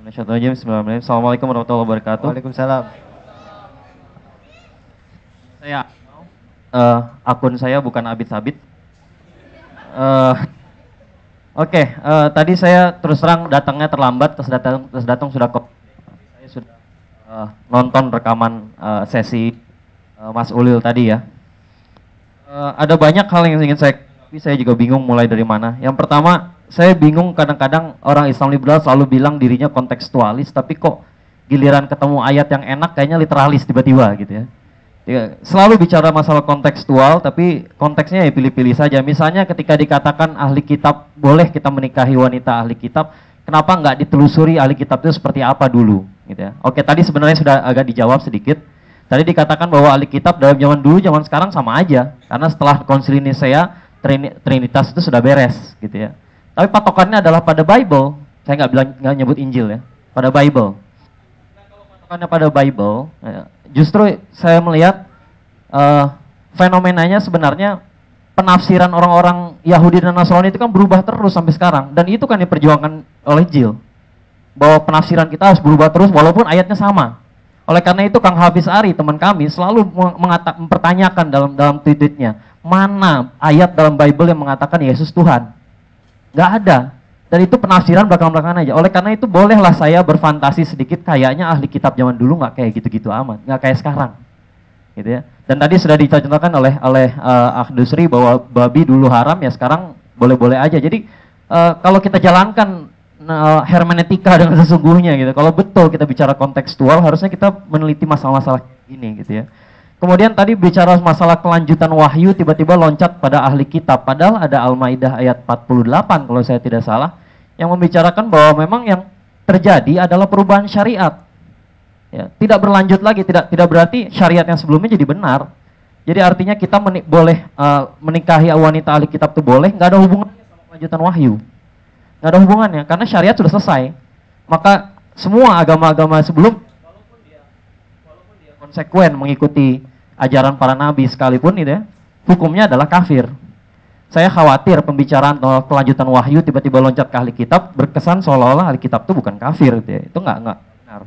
Assalamualaikum warahmatullahi wabarakatuh.
Waalaikumsalam.
Saya akun saya bukan Abid Sabit. Oke, tadi saya terus terang datangnya terlambat, terus datang sudah kok. Saya sudah nonton rekaman sesi Mas Ulil tadi ya. Ada banyak hal yang ingin saya juga bingung mulai dari mana. Yang pertama, saya bingung kadang-kadang orang Islam liberal selalu bilang dirinya kontekstualis, tapi kok giliran ketemu ayat yang enak kayaknya literalis tiba-tiba gitu ya. Selalu bicara masalah kontekstual, tapi konteksnya ya pilih-pilih saja. Misalnya ketika dikatakan ahli kitab, boleh kita menikahi wanita ahli kitab, kenapa nggak ditelusuri ahli kitab itu seperti apa dulu gitu ya. Oke, tadi sebenarnya sudah agak dijawab sedikit. Tadi dikatakan bahwa ahli kitab dalam zaman dulu, zaman sekarang sama aja. Karena setelah konsili Nisea, Trinitas itu sudah beres gitu ya. Tapi patokannya adalah pada Bible. Saya nggak nyebut Injil ya, pada Bible. Nah, kalau patokannya pada Bible, justru saya melihat fenomenanya sebenarnya penafsiran orang-orang Yahudi dan Nasrani itu kan berubah terus sampai sekarang. Dan itu kan diperjuangkan oleh Jill. Bahwa penafsiran kita harus berubah terus walaupun ayatnya sama. Oleh karena itu Kang Hafiz Ari, teman kami, selalu mempertanyakan dalam tweet-tweetnya, mana ayat dalam Bible yang mengatakan Yesus Tuhan? Nggak ada. Dan itu penafsiran belakang-belakangan aja. Oleh karena itu bolehlah saya berfantasi sedikit, kayaknya ahli kitab zaman dulu nggak kayak gitu-gitu amat, nggak kayak sekarang, gitu ya. Dan tadi sudah dicontohkan oleh Dusri bahwa babi dulu haram, ya sekarang boleh-boleh aja. Jadi kalau kita jalankan hermeneutika dengan sesungguhnya gitu, kalau betul kita bicara kontekstual, harusnya kita meneliti masalah-masalah ini gitu ya. Kemudian tadi bicara masalah kelanjutan wahyu, tiba-tiba loncat pada ahli kitab. Padahal ada Al-Maidah ayat 48 kalau saya tidak salah, yang membicarakan bahwa memang yang terjadi adalah perubahan syariat. Ya, tidak berlanjut lagi, tidak berarti syariat yang sebelumnya jadi benar. Jadi artinya kita boleh menikahi wanita ahli kitab itu boleh, nggak ada hubungannya sama kelanjutan wahyu. Nggak ada hubungannya, karena syariat sudah selesai. Maka semua agama-agama sebelum konsekuen mengikuti ajaran para nabi sekalipun itu ya, hukumnya adalah kafir. Saya khawatir pembicaraan atau kelanjutan wahyu tiba-tiba loncat ke ahli kitab, berkesan seolah-olah ahli kitab itu bukan kafir gitu ya. Itu nggak benar.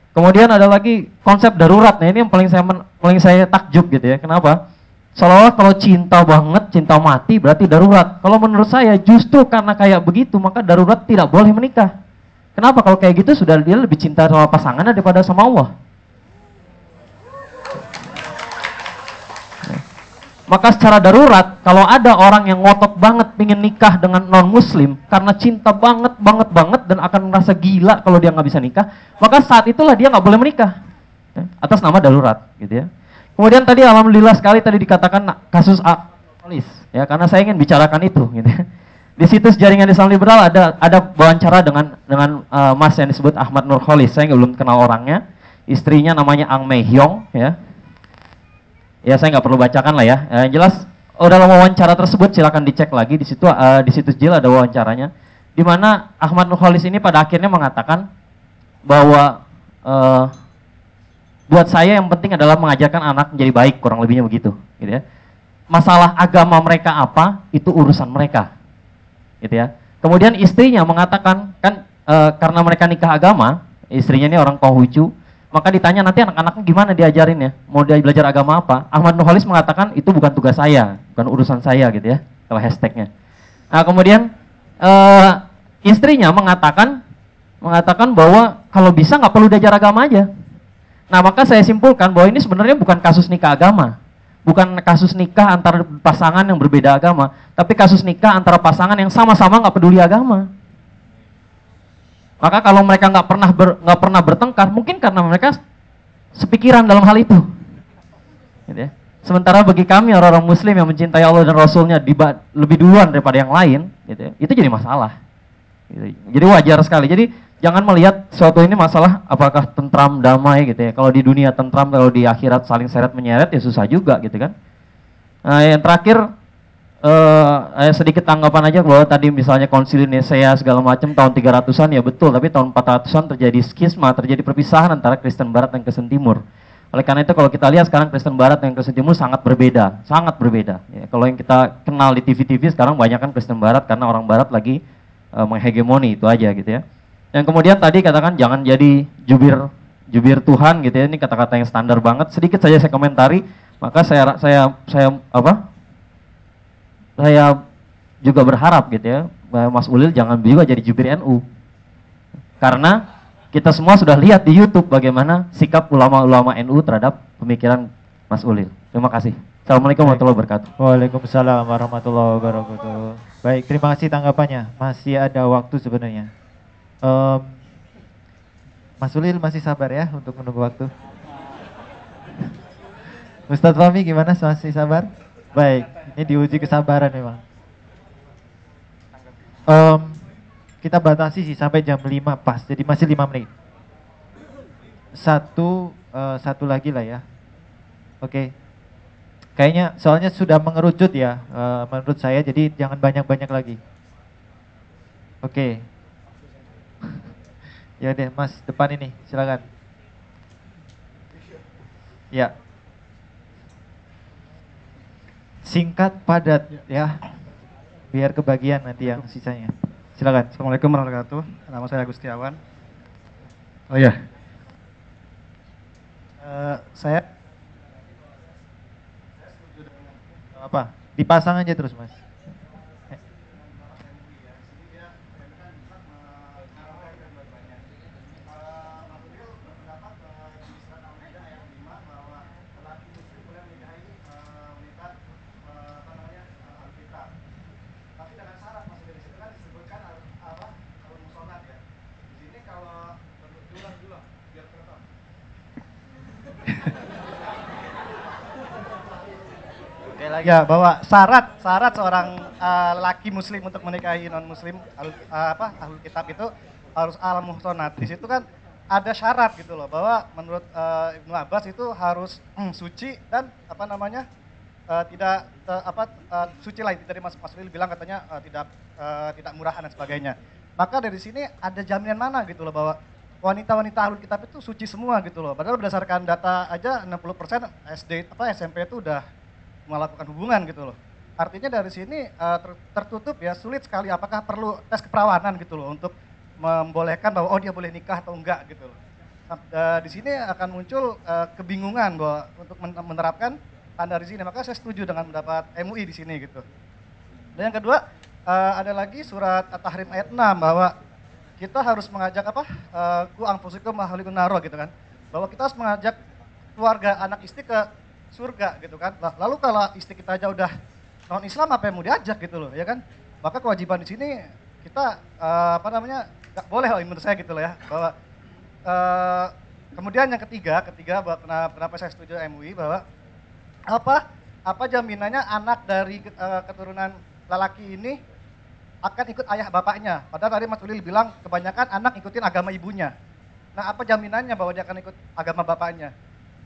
Kemudian ada lagi konsep darurat. Nah, ini yang paling saya takjub gitu ya. Kenapa? Seolah-olah kalau cinta banget, cinta mati berarti darurat. Kalau menurut saya justru karena kayak begitu maka darurat tidak boleh menikah. Kenapa? Kalau kayak gitu sudah dia lebih cinta sama pasangannya daripada sama Allah. Maka secara darurat, kalau ada orang yang ngotot banget pengen nikah dengan non-muslim karena cinta banget dan akan merasa gila kalau dia nggak bisa nikah, maka saat itulah dia nggak boleh menikah atas nama darurat, gitu ya. Kemudian tadi alhamdulillah sekali tadi dikatakan kasus Nurholis, ya, karena saya ingin bicarakan itu, gitu ya. Di situs jaringan Islam liberal ada wawancara dengan Mas yang disebut Ahmad Nurholis. Saya belum kenal orangnya. Istrinya namanya Ang Mei Hyong, ya. Ya saya nggak perlu bacakan lah ya. Yang jelas dalam wawancara tersebut silakan dicek lagi di situ, di situs JIL ada wawancaranya, di mana Ahmad Nurholis ini pada akhirnya mengatakan bahwa buat saya yang penting adalah mengajarkan anak menjadi baik, kurang lebihnya begitu, gitu ya. Masalah agama mereka apa itu urusan mereka, gitu ya. Kemudian istrinya mengatakan kan karena mereka nikah agama, istrinya ini orang Konghucu. Maka ditanya nanti anak-anaknya gimana diajarin ya, mau dia belajar agama apa? Ahmad Nurholis mengatakan itu bukan tugas saya, bukan urusan saya gitu ya, kalau hashtagnya. Nah kemudian istrinya mengatakan bahwa kalau bisa nggak perlu diajar agama aja. Nah maka saya simpulkan bahwa ini sebenarnya bukan kasus nikah agama, bukan kasus nikah antara pasangan yang berbeda agama, tapi kasus nikah antara pasangan yang sama-sama nggak peduli agama. Maka kalau mereka nggak pernah bertengkar, mungkin karena mereka sepikiran dalam hal itu. Gitu ya. Sementara bagi kami orang-orang Muslim yang mencintai Allah dan Rasulnya lebih duluan daripada yang lain, gitu ya, itu jadi masalah. Gitu. Jadi wajar sekali. Jadi jangan melihat suatu ini masalah apakah tentram damai gitu ya. Kalau di dunia tentram, kalau di akhirat saling seret menyeret ya susah juga gitu kan. Nah, yang terakhir. Sedikit tanggapan aja bahwa tadi misalnya konsili Nisea segala macam tahun 300-an ya betul, tapi tahun 400-an terjadi skisma, terjadi perpisahan antara Kristen Barat dan Kristen Timur. Oleh karena itu kalau kita lihat sekarang Kristen Barat dan Kristen Timur sangat berbeda. Ya, kalau yang kita kenal di TV-TV sekarang banyak kan Kristen Barat karena orang Barat lagi menghegemoni, itu aja gitu ya. Yang kemudian tadi katakan jangan jadi jubir Tuhan gitu ya, ini kata-kata yang standar banget. Sedikit saja saya komentari, maka saya juga berharap gitu ya, Mas Ulil jangan juga jadi jubir NU. Karena kita semua sudah lihat di YouTube bagaimana sikap ulama-ulama NU terhadap pemikiran Mas Ulil. Terima kasih. Assalamualaikum warahmatullahi wabarakatuh.
Waalaikumsalam warahmatullahi wabarakatuh. Baik, terima kasih tanggapannya. Masih ada waktu sebenarnya. Mas Ulil masih sabar ya untuk menunggu waktu. Ustadz Fahmi gimana, masih sabar? Baik, ini diuji kesabaran memang. Kita batasi sih sampai jam 5 pas, jadi masih 5 menit. Satu lagi lah ya. Oke. Kayaknya soalnya sudah mengerucut ya, menurut saya, jadi jangan banyak-banyak lagi. Oke. Ya deh, Mas, depan ini, silakan. Ya. Singkat, padat ya, biar kebagian nanti yang sisanya. Silakan.
Assalamualaikum warahmatullahi wabarakatuh. Nama saya Agustiawan. Oh ya, saya
apa? Dipasang aja terus Mas.
Ya, bahwa syarat seorang laki muslim untuk menikahi non muslim ahlul kitab itu harus al muhsanat. Di situ kan ada syarat gitu loh, bahwa menurut Ibnu Abbas itu harus suci dan tidak suci lah. Tadi Mas Ulil bilang katanya tidak murahan dan sebagainya. Maka dari sini ada jaminan mana gitu loh bahwa wanita-wanita ahlul kitab itu suci semua gitu loh. Padahal berdasarkan data aja 60% SMP itu udah melakukan hubungan gitu loh. Artinya dari sini tertutup ya, sulit sekali apakah perlu tes keperawanan gitu loh untuk membolehkan bahwa dia boleh nikah atau enggak gitu loh. Di sini akan muncul kebingungan bahwa untuk menerapkan standar di sini. Maka saya setuju dengan pendapat MUI di sini gitu. Dan yang kedua ada lagi surat At-Tahrim ayat 6 bahwa kita harus mengajak ku anfusikum ahlikum naro gitu kan. Bahwa kita harus mengajak keluarga anak istri ke surga gitu kan. Lalu kalau istri kita aja udah non Islam, apa yang mau diajak gitu loh ya kan. Maka kewajiban di sini kita nggak boleh lah menurut saya gitu loh ya, bahwa kemudian yang ketiga bahwa kenapa saya setuju MUI bahwa apa jaminannya anak dari keturunan lelaki ini akan ikut ayah bapaknya. Padahal tadi Mas Ulil bilang kebanyakan anak ikutin agama ibunya. Nah, apa jaminannya bahwa dia akan ikut agama bapaknya?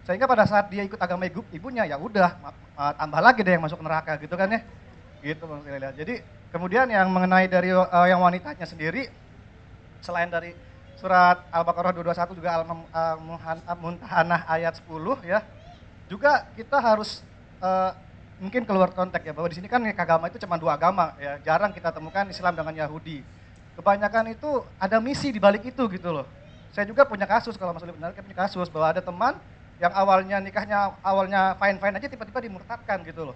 Sehingga pada saat dia ikut agama ibunya, ya udah tambah lagi deh yang masuk neraka gitu kan ya. Gitu Bang Ulil. Jadi kemudian yang mengenai dari yang wanitanya sendiri, selain dari surat Al-Baqarah 221 juga Al-Mumtahanah ayat 10 ya. Juga kita harus mungkin keluar konteks ya, bahwa di sini kan agama itu cuma dua agama ya, jarang kita temukan Islam dengan Yahudi. Kebanyakan itu ada misi di balik itu gitu loh. Saya juga punya kasus, kalau Mas Ulil benar, punya kasus bahwa ada teman yang awalnya nikahnya fine-fine aja, tiba-tiba dimurtadkan gitu loh.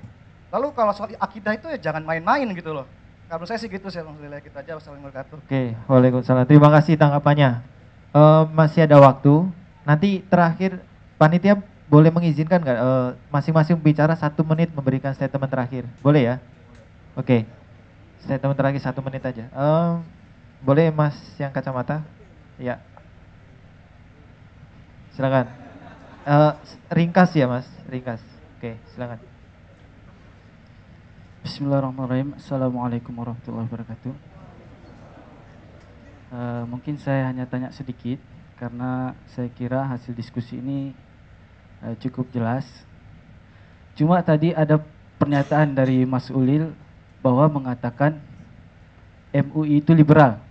Lalu kalau soal akidah itu ya jangan main-main gitu loh. Kalau saya sih gitu sih, alhamdulillah kita aja. Wassalamualaikum warahmatullahi wabarakatuh.
Oke, waalaikumsalam. Terima kasih tanggapannya. Masih ada waktu. Nanti terakhir panitia boleh mengizinkan nggak masing-masing bicara 1 menit memberikan statement terakhir. Boleh ya? Oke. Statement terakhir 1 menit aja. Boleh Mas yang kacamata? Ya. Silakan. Ringkas ya Mas, ringkas. Oke, silakan.
Bismillahirrahmanirrahim. Assalamualaikum warahmatullahi wabarakatuh. Mungkin saya hanya tanya sedikit karena saya kira hasil diskusi ini cukup jelas. Cuma tadi ada pernyataan dari Mas Ulil bahwa mengatakan MUI itu liberal.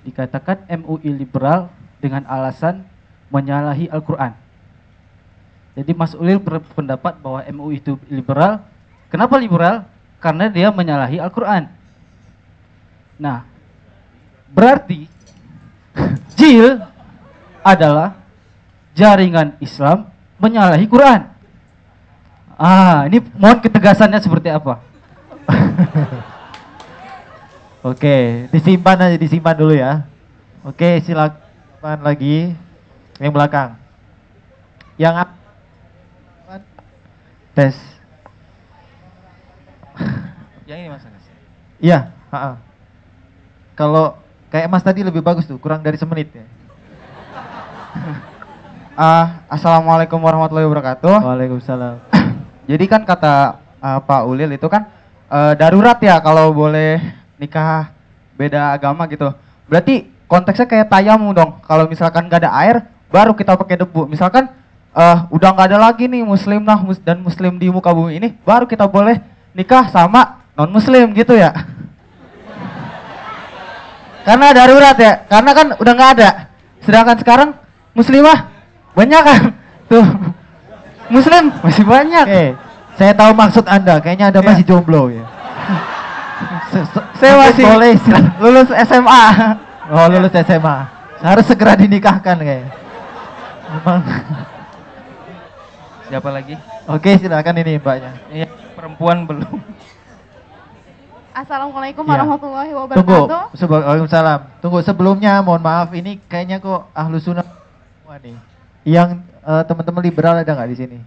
Dikatakan MUI liberal dengan alasan menyalahi Al-Quran. Jadi Mas Ulil berpendapat bahwa MUI itu liberal. Kenapa liberal? Karena dia menyalahi Al-Quran. Nah, berarti JIL adalah jaringan Islam menyalahi Quran. Ini mohon ketegasannya seperti apa?
Oke, disimpan dulu ya. Oke, silakan lagi yang belakang. Yang tes.
Yang ini Mas Agus.
Iya, kalau kayak Mas tadi lebih bagus tuh, kurang dari semenit ya.
Assalamualaikum warahmatullahi wabarakatuh.
Waalaikumsalam.
Jadi kan kata Pak Ulil itu kan darurat ya kalau boleh nikah beda agama gitu. Berarti konteksnya kayak tayamu dong. Kalau misalkan gak ada air, baru kita pakai debu. Misalkan udah nggak ada lagi nih muslim dan muslim di muka bumi ini, baru kita boleh nikah sama non muslim gitu ya. Karena darurat ya, karena kan udah nggak ada. Sedangkan sekarang muslimah banyak kan tuh, muslim masih banyak.
Saya tahu maksud Anda, kayaknya Anda masih jomblo ya.
Saya masih lulus SMA.
Oh, lulus SMA. Harus segera dinikahkan kayaknya. Memang.
Siapa lagi?
Oke, silakan ini Mbaknya.
Iya, perempuan belum.
Assalamualaikum
Ya.
warahmatullahi wabarakatuh.
Waalaikumsalam. Tunggu, sebelumnya mohon maaf, ini kayaknya kok ahlu sunnah semua nih. Yang teman-teman liberal ada nggak di sini?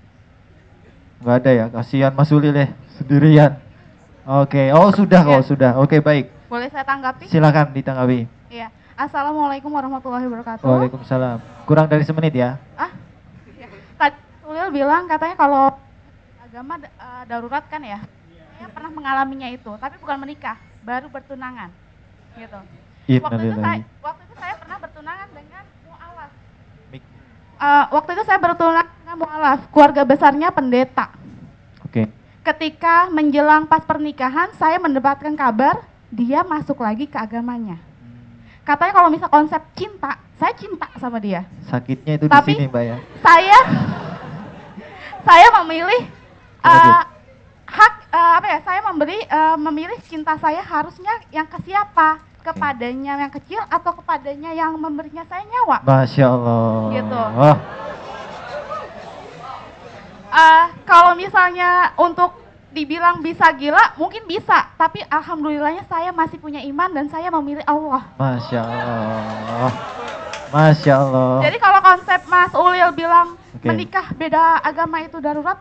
Nggak ada ya, kasihan Mas Ulil deh, sendirian. Oke, oh sudah, oh sudah. Oke, baik.
Boleh saya tanggapi?
Silakan ditanggapi.
Iya. Assalamualaikum warahmatullahi wabarakatuh.
Waalaikumsalam. Kurang dari semenit ya.
Tadi Ulil bilang katanya kalau agama darurat kan ya. Saya pernah mengalaminya itu, tapi bukan menikah, baru bertunangan. Gitu. Waktu itu saya pernah bertunangan dengan mu'alaf. Waktu itu saya bertunangan dengan mu'alaf, keluarga besarnya pendeta.
Oke.
Ketika menjelang pas pernikahan, saya mendapatkan kabar dia masuk lagi ke agamanya. Katanya kalau misal konsep cinta, saya cinta sama dia.
Sakitnya itu
Tapi,
di sini, Mbak ya.
Saya memilih saya memilih cinta saya harusnya yang ke siapa? Kepadanya yang kecil atau kepadanya yang memberinya saya nyawa?
Masya Allah.
Gitu.
Oh.
Kalau misalnya untuk dibilang bisa gila, mungkin bisa. Tapi alhamdulillahnya saya masih punya iman dan saya memilih Allah.
Masya Allah. Masya Allah.
Jadi kalau konsep Mas Ulil bilang menikah beda agama itu darurat,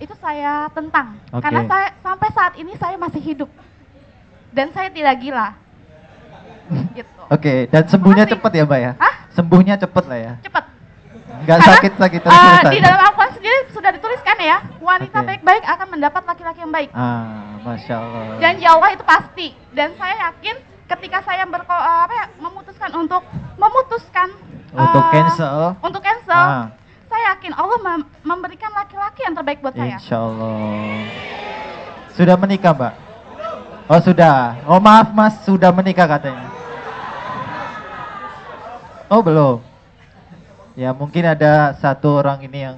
itu saya tentang. Karena saya sampai saat ini saya masih hidup. Dan saya tidak gila. Gitu.
Oke, dan sembuhnya cepat ya, Mbak ya? Sembuhnya cepat lah ya?
Cepat.
Nggak sakit-sakit terus.
Di dalam Al-Quran sendiri sudah dituliskan ya, wanita baik-baik akan mendapat laki-laki yang baik.
Masya Allah.
Janji Allah itu pasti. Dan saya yakin ketika saya memutuskan untuk cancel, saya yakin Allah memberikan laki-laki yang terbaik buat saya.
Insya Allah. Sudah menikah, Mbak? Oh sudah. Oh maaf Mas, sudah menikah katanya. Oh belum. Ya mungkin ada satu orang ini yang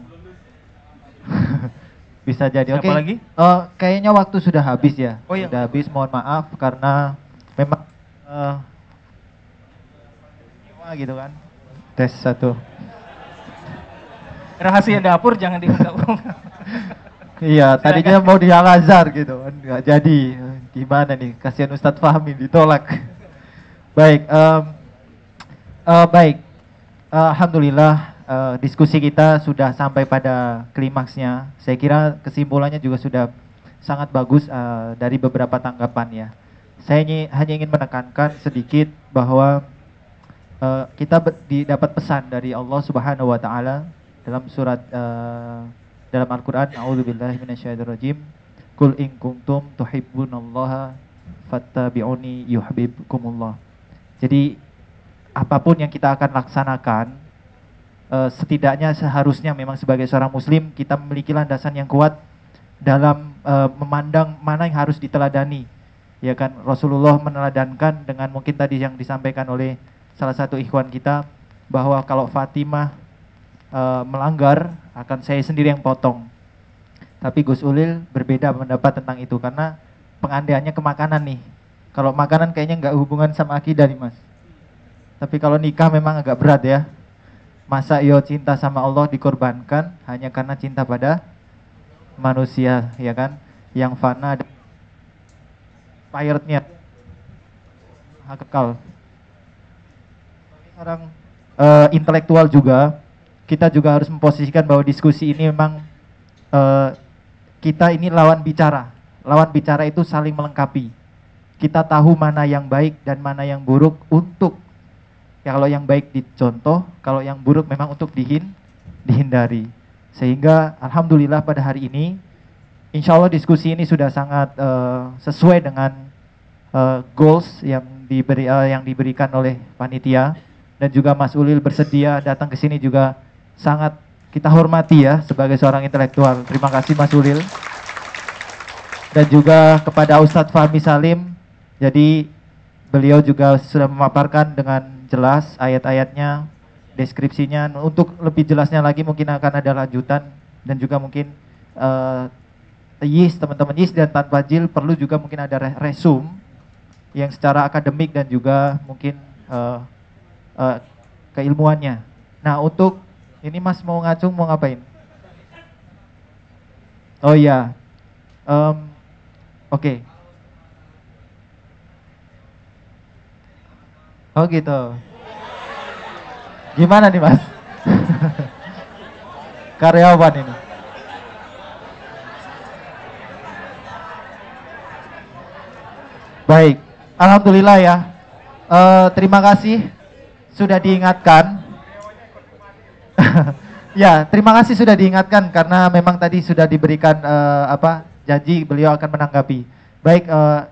bisa jadi.
Siapa lagi?
Kayaknya waktu sudah habis ya.
Oh iya.
Sudah habis, mohon maaf karena memang gitu kan. Tes 1.
Rahasia dapur jangan diungkap-ungkap.
Iya, tadinya mau di Al-Azhar gitu kan, nggak jadi. Gimana nih, kasihan Ustadz Fahmi ditolak. Baik, baik. Alhamdulillah diskusi kita sudah sampai pada klimaksnya. Saya kira kesimpulannya juga sudah sangat bagus dari beberapa tanggapan ya. Saya hanya ingin menekankan sedikit bahwa kita dapat pesan dari Allah Subhanahu wa taala dalam surat dalam Al-Qur'an, a'udzubillahi minasyaitonirrajim. Qul in kuntum tuhibbunallaha fattabi'uni yuhibbukumullah. Jadi apapun yang kita akan laksanakan, setidaknya seharusnya memang sebagai seorang muslim kita memiliki landasan yang kuat dalam memandang mana yang harus diteladani. Ya kan, Rasulullah meneladankan dengan mungkin tadi yang disampaikan oleh salah satu ikhwan kita, bahwa kalau Fatimah melanggar akan saya sendiri yang potong. Tapi Gus Ulil berbeda pendapat tentang itu karena pengandaiannya ke makanan nih. Kalau makanan kayaknya nggak hubungan sama akidah nih Mas. Tapi kalau nikah memang agak berat ya. Masa yo cinta sama Allah dikorbankan hanya karena cinta pada manusia, ya kan? Yang fana expirednya kekal. Orang intelektual juga, kita juga harus memposisikan bahwa diskusi ini memang kita ini lawan bicara. Lawan bicara itu saling melengkapi. Kita tahu mana yang baik dan mana yang buruk untuk ya, kalau yang baik dicontoh, kalau yang buruk memang untuk dihindari. Sehingga alhamdulillah pada hari ini insya Allah diskusi ini sudah sangat sesuai dengan goals yang diberikan oleh panitia, dan juga Mas Ulil bersedia datang ke sini juga sangat kita hormati ya sebagai seorang intelektual. Terima kasih Mas Ulil. Dan juga kepada Ustadz Fahmi Salim. Jadi beliau juga sudah memaparkan dengan jelas ayat-ayatnya, deskripsinya. Untuk lebih jelasnya lagi mungkin akan ada lanjutan, dan juga mungkin teman-teman YIS dan Tan Fajil perlu juga mungkin ada resume yang secara akademik dan juga mungkin keilmuannya. Nah untuk ini Mas mau ngacung mau ngapain? Oh iya, oke. Oh gitu. Gimana nih Mas? Karyawan ini. Baik, alhamdulillah ya. Terima kasih sudah diingatkan. Ya, terima kasih sudah diingatkan karena memang tadi sudah diberikan janji beliau akan menanggapi. Baik,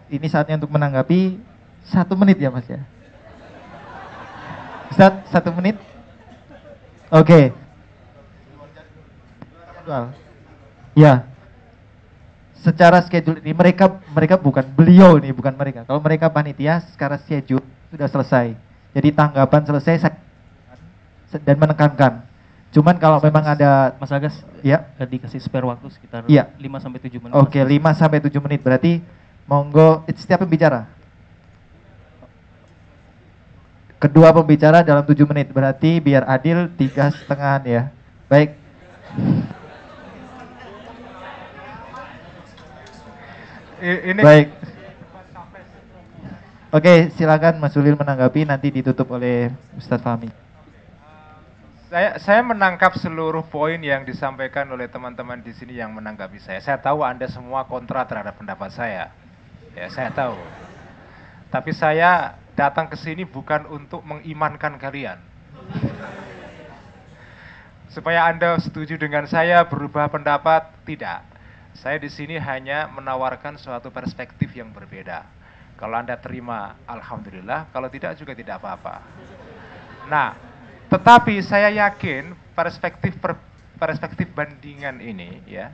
ini saatnya untuk menanggapi. 1 menit ya Mas ya. Ustaz, 1 menit. Oke. Ya. Secara schedule ini mereka bukan beliau nih, bukan mereka. Kalau mereka panitia secara schedule sudah selesai. Jadi tanggapan selesai dan menekankan. Cuman kalau memang ada
Mas Agas,
ya
dikasih spare waktu sekitar
ya.
5 sampai 7 menit.
Oke, 5 sampai 7 menit berarti monggo setiap pembicara. Kedua pembicara dalam 7 menit berarti biar adil 3,5 ya. Baik.
Ini
baik. Oke, silakan Mas Ulil menanggapi, nanti ditutup oleh Ustadz Fahmi.
Saya menangkap seluruh poin yang disampaikan oleh teman-teman di sini yang menanggapi saya. Saya tahu Anda semua kontra terhadap pendapat saya. Ya, saya tahu. Tapi saya datang ke sini bukan untuk mengimankan kalian. Supaya Anda setuju dengan saya, berubah pendapat, tidak. Saya di sini hanya menawarkan suatu perspektif yang berbeda. Kalau Anda terima, alhamdulillah. Kalau tidak juga tidak apa-apa. Nah, tetapi saya yakin perspektif bandingan ini, ya,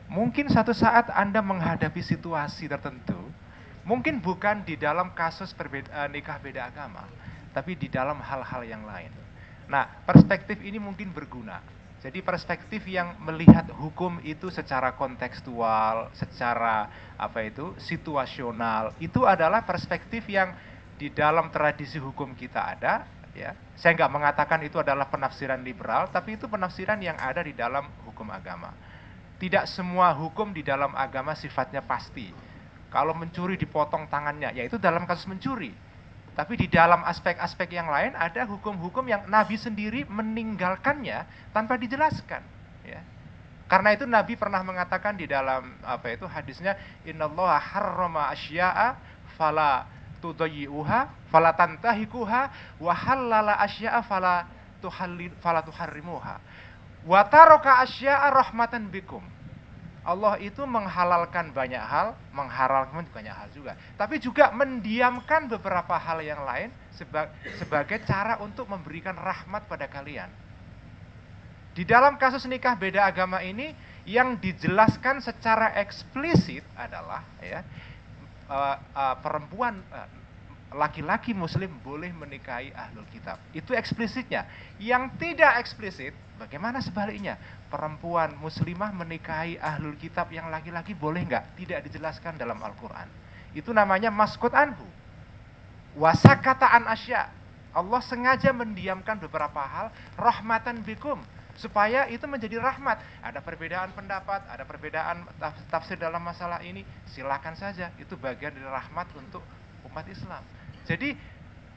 mungkin satu saat Anda menghadapi situasi tertentu, mungkin bukan di dalam kasus nikah beda agama, tapi di dalam hal-hal yang lain. Nah, perspektif ini mungkin berguna. Jadi perspektif yang melihat hukum itu secara kontekstual, secara situasional, itu adalah perspektif yang di dalam tradisi hukum kita ada. Ya, saya nggak mengatakan itu adalah penafsiran liberal, tapi itu penafsiran yang ada di dalam hukum agama. Tidak semua hukum di dalam agama sifatnya pasti. Kalau mencuri dipotong tangannya, ya itu dalam kasus mencuri. Tapi di dalam aspek-aspek yang lain ada hukum-hukum yang Nabi sendiri meninggalkannya tanpa dijelaskan. Ya. Karena itu Nabi pernah mengatakan di dalam hadisnya, Innallaha harrama asya'a fala tudayyi'uha fala tantahikuha wa halala asya'a fala tuharrimuha wa taraka asya'a rahmatan bikum. Allah itu menghalalkan banyak hal, mengharamkan banyak hal juga. Tapi juga mendiamkan beberapa hal yang lain sebagai cara untuk memberikan rahmat pada kalian. Di dalam kasus nikah beda agama ini, yang dijelaskan secara eksplisit adalah perempuan laki-laki muslim boleh menikahi ahlul kitab. Itu eksplisitnya. Yang tidak eksplisit, bagaimana sebaliknya? Perempuan muslimah menikahi ahlul kitab yang laki-laki boleh nggak? Tidak dijelaskan dalam Al-Quran. Itu namanya maskut anhu. Wasakataan asya. Allah sengaja mendiamkan beberapa hal, rahmatan bikum, supaya itu menjadi rahmat. Ada perbedaan pendapat, ada perbedaan tafsir dalam masalah ini, silakan saja. Itu bagian dari rahmat untuk umat Islam. Jadi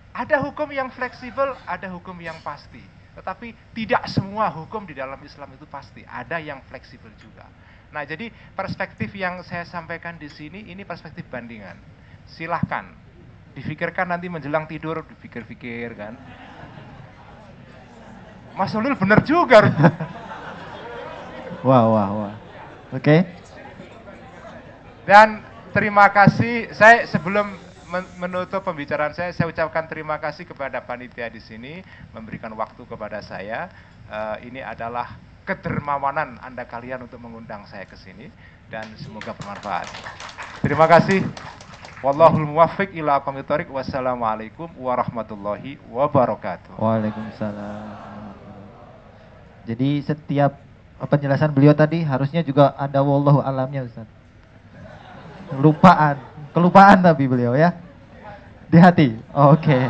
ada hukum yang fleksibel, ada hukum yang pasti. Tetapi tidak semua hukum di dalam Islam itu pasti. Ada yang fleksibel juga. Nah, jadi perspektif yang saya sampaikan di sini ini perspektif bandingan. Silahkan difikirkan nanti menjelang tidur, dipikir-pikir kan. Mas Ulil bener juga.
Wah. Oke.
Dan terima kasih. Saya sebelum menutup pembicaraan saya ucapkan terima kasih kepada panitia di sini memberikan waktu kepada saya. Ini adalah kedermawanan Anda kalian untuk mengundang saya ke sini dan semoga bermanfaat. Terima kasih. Wallahul muwaffiq ila aqwamit thoriq. Wassalamualaikum warahmatullahi wabarakatuh.
Waalaikumsalam. Jadi setiap penjelasan beliau tadi harusnya juga ada wallahu alamnya, Ustaz. Kelupaan tapi beliau ya. Di hati. Oke.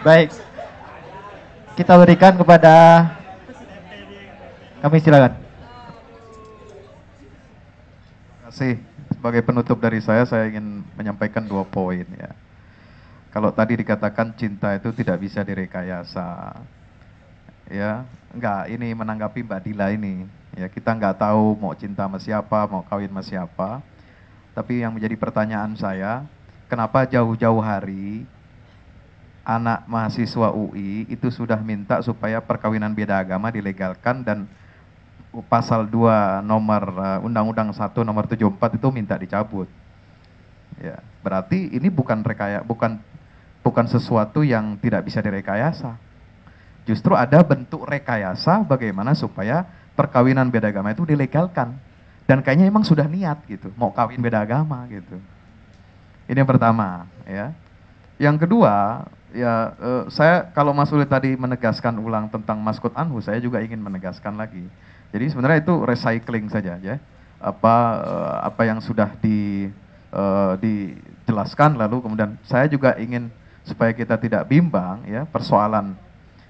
Baik. Kita berikan kepada kami, silakan.
Terima kasih. Sebagai penutup dari saya ingin menyampaikan 2 poin ya. Kalau tadi dikatakan cinta itu tidak bisa direkayasa. Ya, enggak, ini menanggapi Mbak Dila ini. Ya, kita enggak tahu mau cinta sama siapa, mau kawin sama siapa. Tapi yang menjadi pertanyaan saya, kenapa jauh-jauh hari anak mahasiswa UI itu sudah minta supaya perkawinan beda agama dilegalkan, dan pasal 2 nomor Undang-Undang 1 nomor 74 itu minta dicabut. Ya, berarti ini bukan sesuatu yang tidak bisa direkayasa. Justru ada bentuk rekayasa bagaimana supaya perkawinan beda agama itu dilegalkan. Dan kayaknya emang sudah niat gitu, mau kawin beda agama gitu. Ini yang pertama, ya. Yang kedua, ya saya kalau Mas Ulil tadi menegaskan ulang tentang Maskut Anhu, saya juga ingin menegaskan lagi. Jadi sebenarnya itu recycling saja, ya. Apa yang sudah dijelaskan, lalu kemudian saya juga ingin supaya kita tidak bimbang, ya, persoalan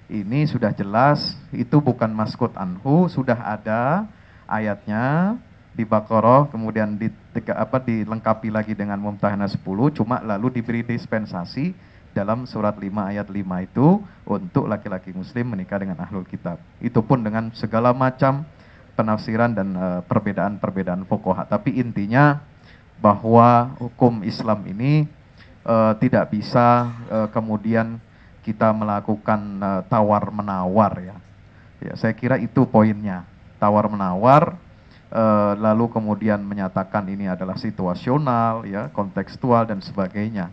ini sudah jelas, itu bukan Maskut Anhu, sudah ada ayatnya di Baqarah, kemudian dilengkapi lagi dengan Mumtahanah 10, cuma lalu diberi dispensasi dalam surat 5 ayat 5 itu untuk laki-laki muslim menikah dengan ahlul kitab. Itu pun dengan segala macam penafsiran dan perbedaan-perbedaan fuqaha. Tapi intinya bahwa hukum Islam ini tidak bisa kemudian kita melakukan tawar-menawar, ya. Ya, saya kira itu poinnya, tawar-menawar, lalu kemudian menyatakan ini adalah situasional, ya, kontekstual dan sebagainya.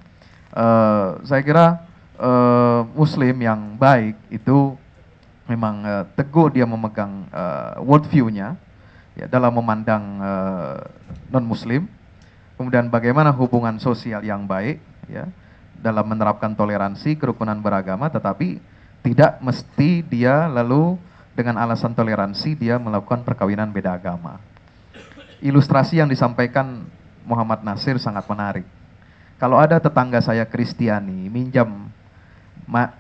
Saya kira Muslim yang baik itu memang teguh dia memegang worldview-nya, ya, dalam memandang non-Muslim. Kemudian bagaimana hubungan sosial yang baik, ya, dalam menerapkan toleransi, kerukunan beragama, tetapi tidak mesti dia lalu dengan alasan toleransi dia melakukan perkawinan beda agama. Ilustrasi yang disampaikan Muhammad Nasir sangat menarik. Kalau ada tetangga saya Kristiani minjam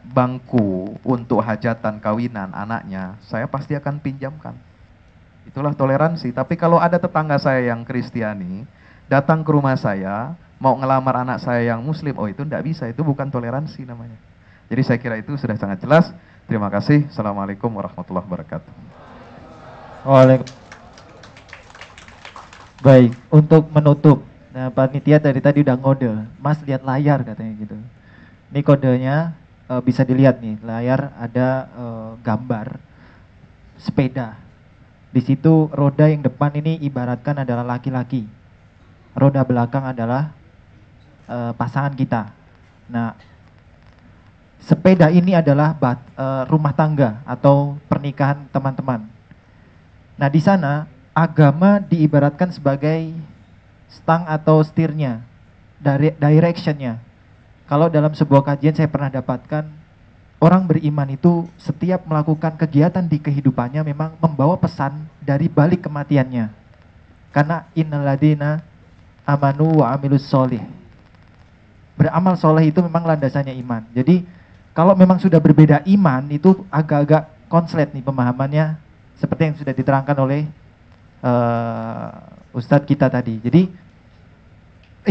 bangku untuk hajatan kawinan anaknya, saya pasti akan pinjamkan. Itulah toleransi. Tapi kalau ada tetangga saya yang Kristiani datang ke rumah saya, mau ngelamar anak saya yang muslim, oh itu tidak bisa, itu bukan toleransi namanya. Jadi saya kira itu sudah sangat jelas. Terima kasih. Assalamualaikum warahmatullahi wabarakatuh.
Waalaikumsalam. Baik, untuk menutup, nah panitia dari tadi udah ngode, Mas lihat layar katanya gitu. Ini kodenya bisa dilihat nih, layar ada gambar sepeda. Di situ roda yang depan ini ibaratkan adalah laki-laki, roda belakang adalah pasangan kita. Nah, sepeda ini adalah rumah tangga atau pernikahan teman-teman. Nah, di sana agama diibaratkan sebagai stang atau setirnya, directionnya. Kalau dalam sebuah kajian saya pernah dapatkan, orang beriman itu setiap melakukan kegiatan di kehidupannya memang membawa pesan dari balik kematiannya. Karena innalladzina amanu wa amilus sholih, beramal soleh itu memang landasannya iman. Jadi kalau memang sudah berbeda iman itu agak-agak konslet nih pemahamannya, seperti yang sudah diterangkan oleh Ustadz kita tadi. Jadi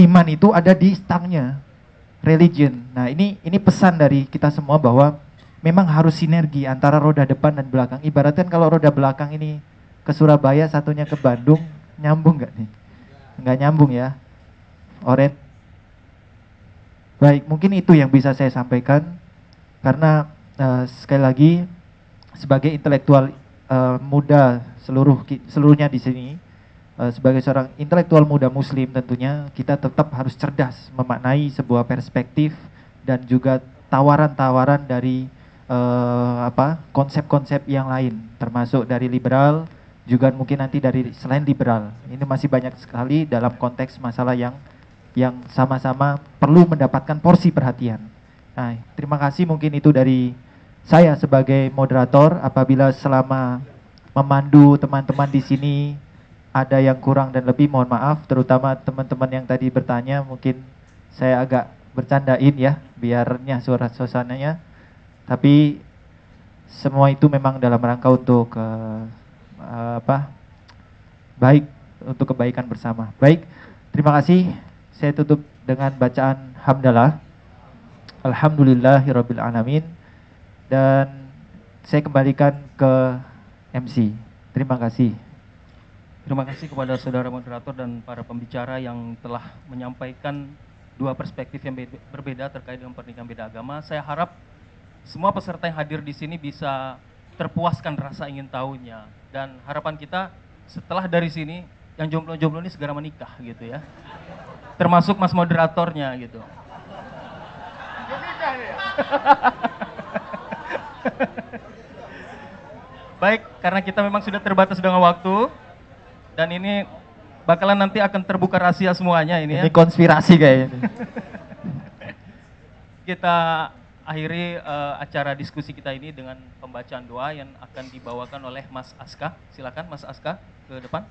iman itu ada di stangnya, religion. Nah ini pesan dari kita semua bahwa memang harus sinergi antara roda depan dan belakang. Ibaratkan kalau roda belakang ini ke Surabaya, satunya ke Bandung, nyambung nggak nih? Nggak nyambung ya. Oret. Baik, mungkin itu yang bisa saya sampaikan. Karena sekali lagi sebagai intelektual muda seluruhnya di sini, sebagai seorang intelektual muda muslim tentunya kita tetap harus cerdas memaknai sebuah perspektif dan juga tawaran-tawaran dari konsep-konsep yang lain, termasuk dari liberal, juga mungkin nanti dari selain liberal. Ini masih banyak sekali dalam konteks masalah yang sama-sama perlu mendapatkan porsi perhatian. Nah, terima kasih, mungkin itu dari saya sebagai moderator. Apabila selama memandu teman-teman di sini ada yang kurang dan lebih, mohon maaf, terutama teman-teman yang tadi bertanya, mungkin saya agak bercandain ya, biarnya suasananya. Tapi semua itu memang dalam rangka untuk baik, untuk kebaikan bersama. Baik, terima kasih. Saya tutup dengan bacaan hamdalah. Alhamdulillahirabbil alamin. Dan saya kembalikan ke MC. Terima kasih.
Terima kasih kepada saudara moderator dan para pembicara yang telah menyampaikan dua perspektif yang berbeda terkait dengan pernikahan beda agama. Saya harap semua peserta yang hadir di sini bisa terpuaskan rasa ingin tahunya, dan harapan kita setelah dari sini yang jomblo-jomblo ini segera menikah gitu ya. Termasuk mas moderatornya gitu. Baik, karena kita memang sudah terbatas dengan waktu dan ini bakalan nanti akan terbuka rahasia semuanya ini ya.
Ini konspirasi kayaknya.
Kita akhiri acara diskusi kita ini dengan pembacaan doa yang akan dibawakan oleh Mas Aska. Silakan Mas Aska ke depan.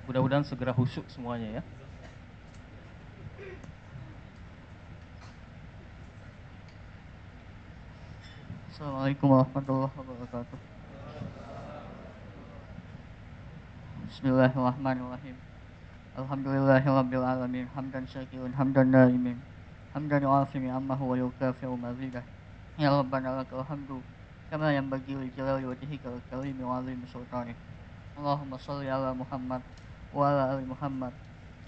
Mudah-mudahan segera khusyuk semuanya ya.
Assalamualaikum warahmatullahi wabarakatuh. Bismillahirrahmanirrahim. Alhamdulillahirabbil alamin, hamdan syakiran hamdan naimin, hamdan yu'afi ammahu wa yukafi'u mazidah. Ya Rabbana lakal hamdu kama yanbaghi li jalali wajhikal karimi wa 'azimi sultanik. Allahumma shalli ala Muhammad wa ala ali Muhammad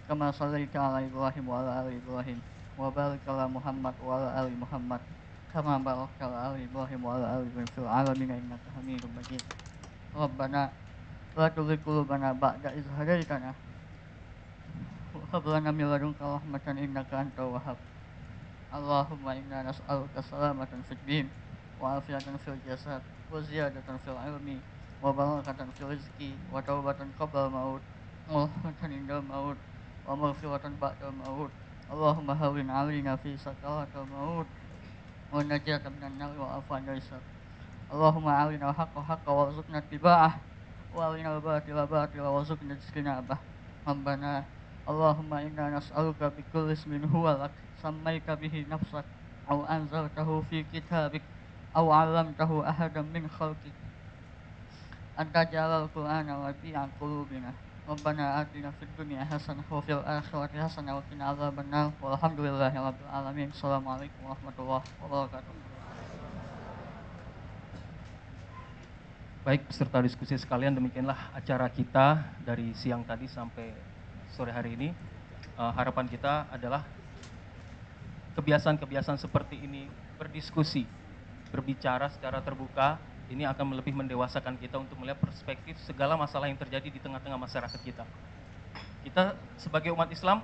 kama shallaita ala Ibrahim wa ala ali Ibrahim, wa barik ala Muhammad wa ala ali Muhammad kama barakta ala ali Ibrahim wa ala ali Ibrahim fil alamin innaka Hamidum Majid. Rabbana la tuzigh qulubana ba'da idh hadaitana wa hab lana min ladunka rahmatan innaka antal wahhab. Allahumma inna nas'aluka salamatan fid din wa afiyatan fil jasad wa ziyadatan fil ilmi wa barakatan fil rizqi wa taubatan qabla maut wa rahmatan indal maut wa maghfiratan ba'da maut. Allahumma hawwin 'alaina fi sakaratil maut wa najatan minan nar wa afwan dari syarr. Allahumma arina al-haqqa haqqan warzuqna ittiba'ah wa arina al-batila batila warzuqna ijtinabah. Rabbana Allahumma inna nas'aluka bi kulli ismin huwa lak sammaita bihi nafsak aw anzaltahu fi kitabik aw 'allamtahu ahadan min khalqik anta jalal qur'ana rabi'a qulubina. Rabbana atina fid dunya hasanah wa fil akhirati hasanah wa qina adzabannar. Walhamdulillahirabbil alamin. Assalamualaikum warahmatullahi wabarakatuh.
Baik, peserta diskusi sekalian, demikianlah acara kita dari siang tadi sampai sore hari ini. Harapan kita adalah kebiasaan-kebiasaan seperti ini, berdiskusi, berbicara secara terbuka, ini akan lebih mendewasakan kita untuk melihat perspektif segala masalah yang terjadi di tengah-tengah masyarakat kita. Kita sebagai umat Islam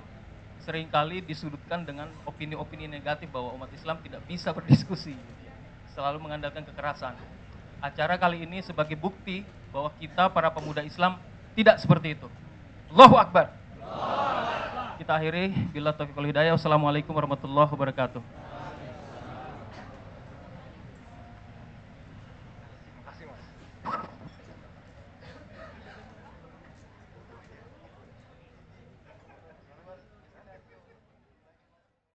seringkali disudutkan dengan opini-opini negatif bahwa umat Islam tidak bisa berdiskusi, selalu mengandalkan kekerasan. Acara kali ini sebagai bukti bahwa kita para pemuda Islam tidak seperti itu. Allahu Akbar. Kita akhiri bila taufiq wal hidayah. Wassalamualaikum warahmatullahi wabarakatuh.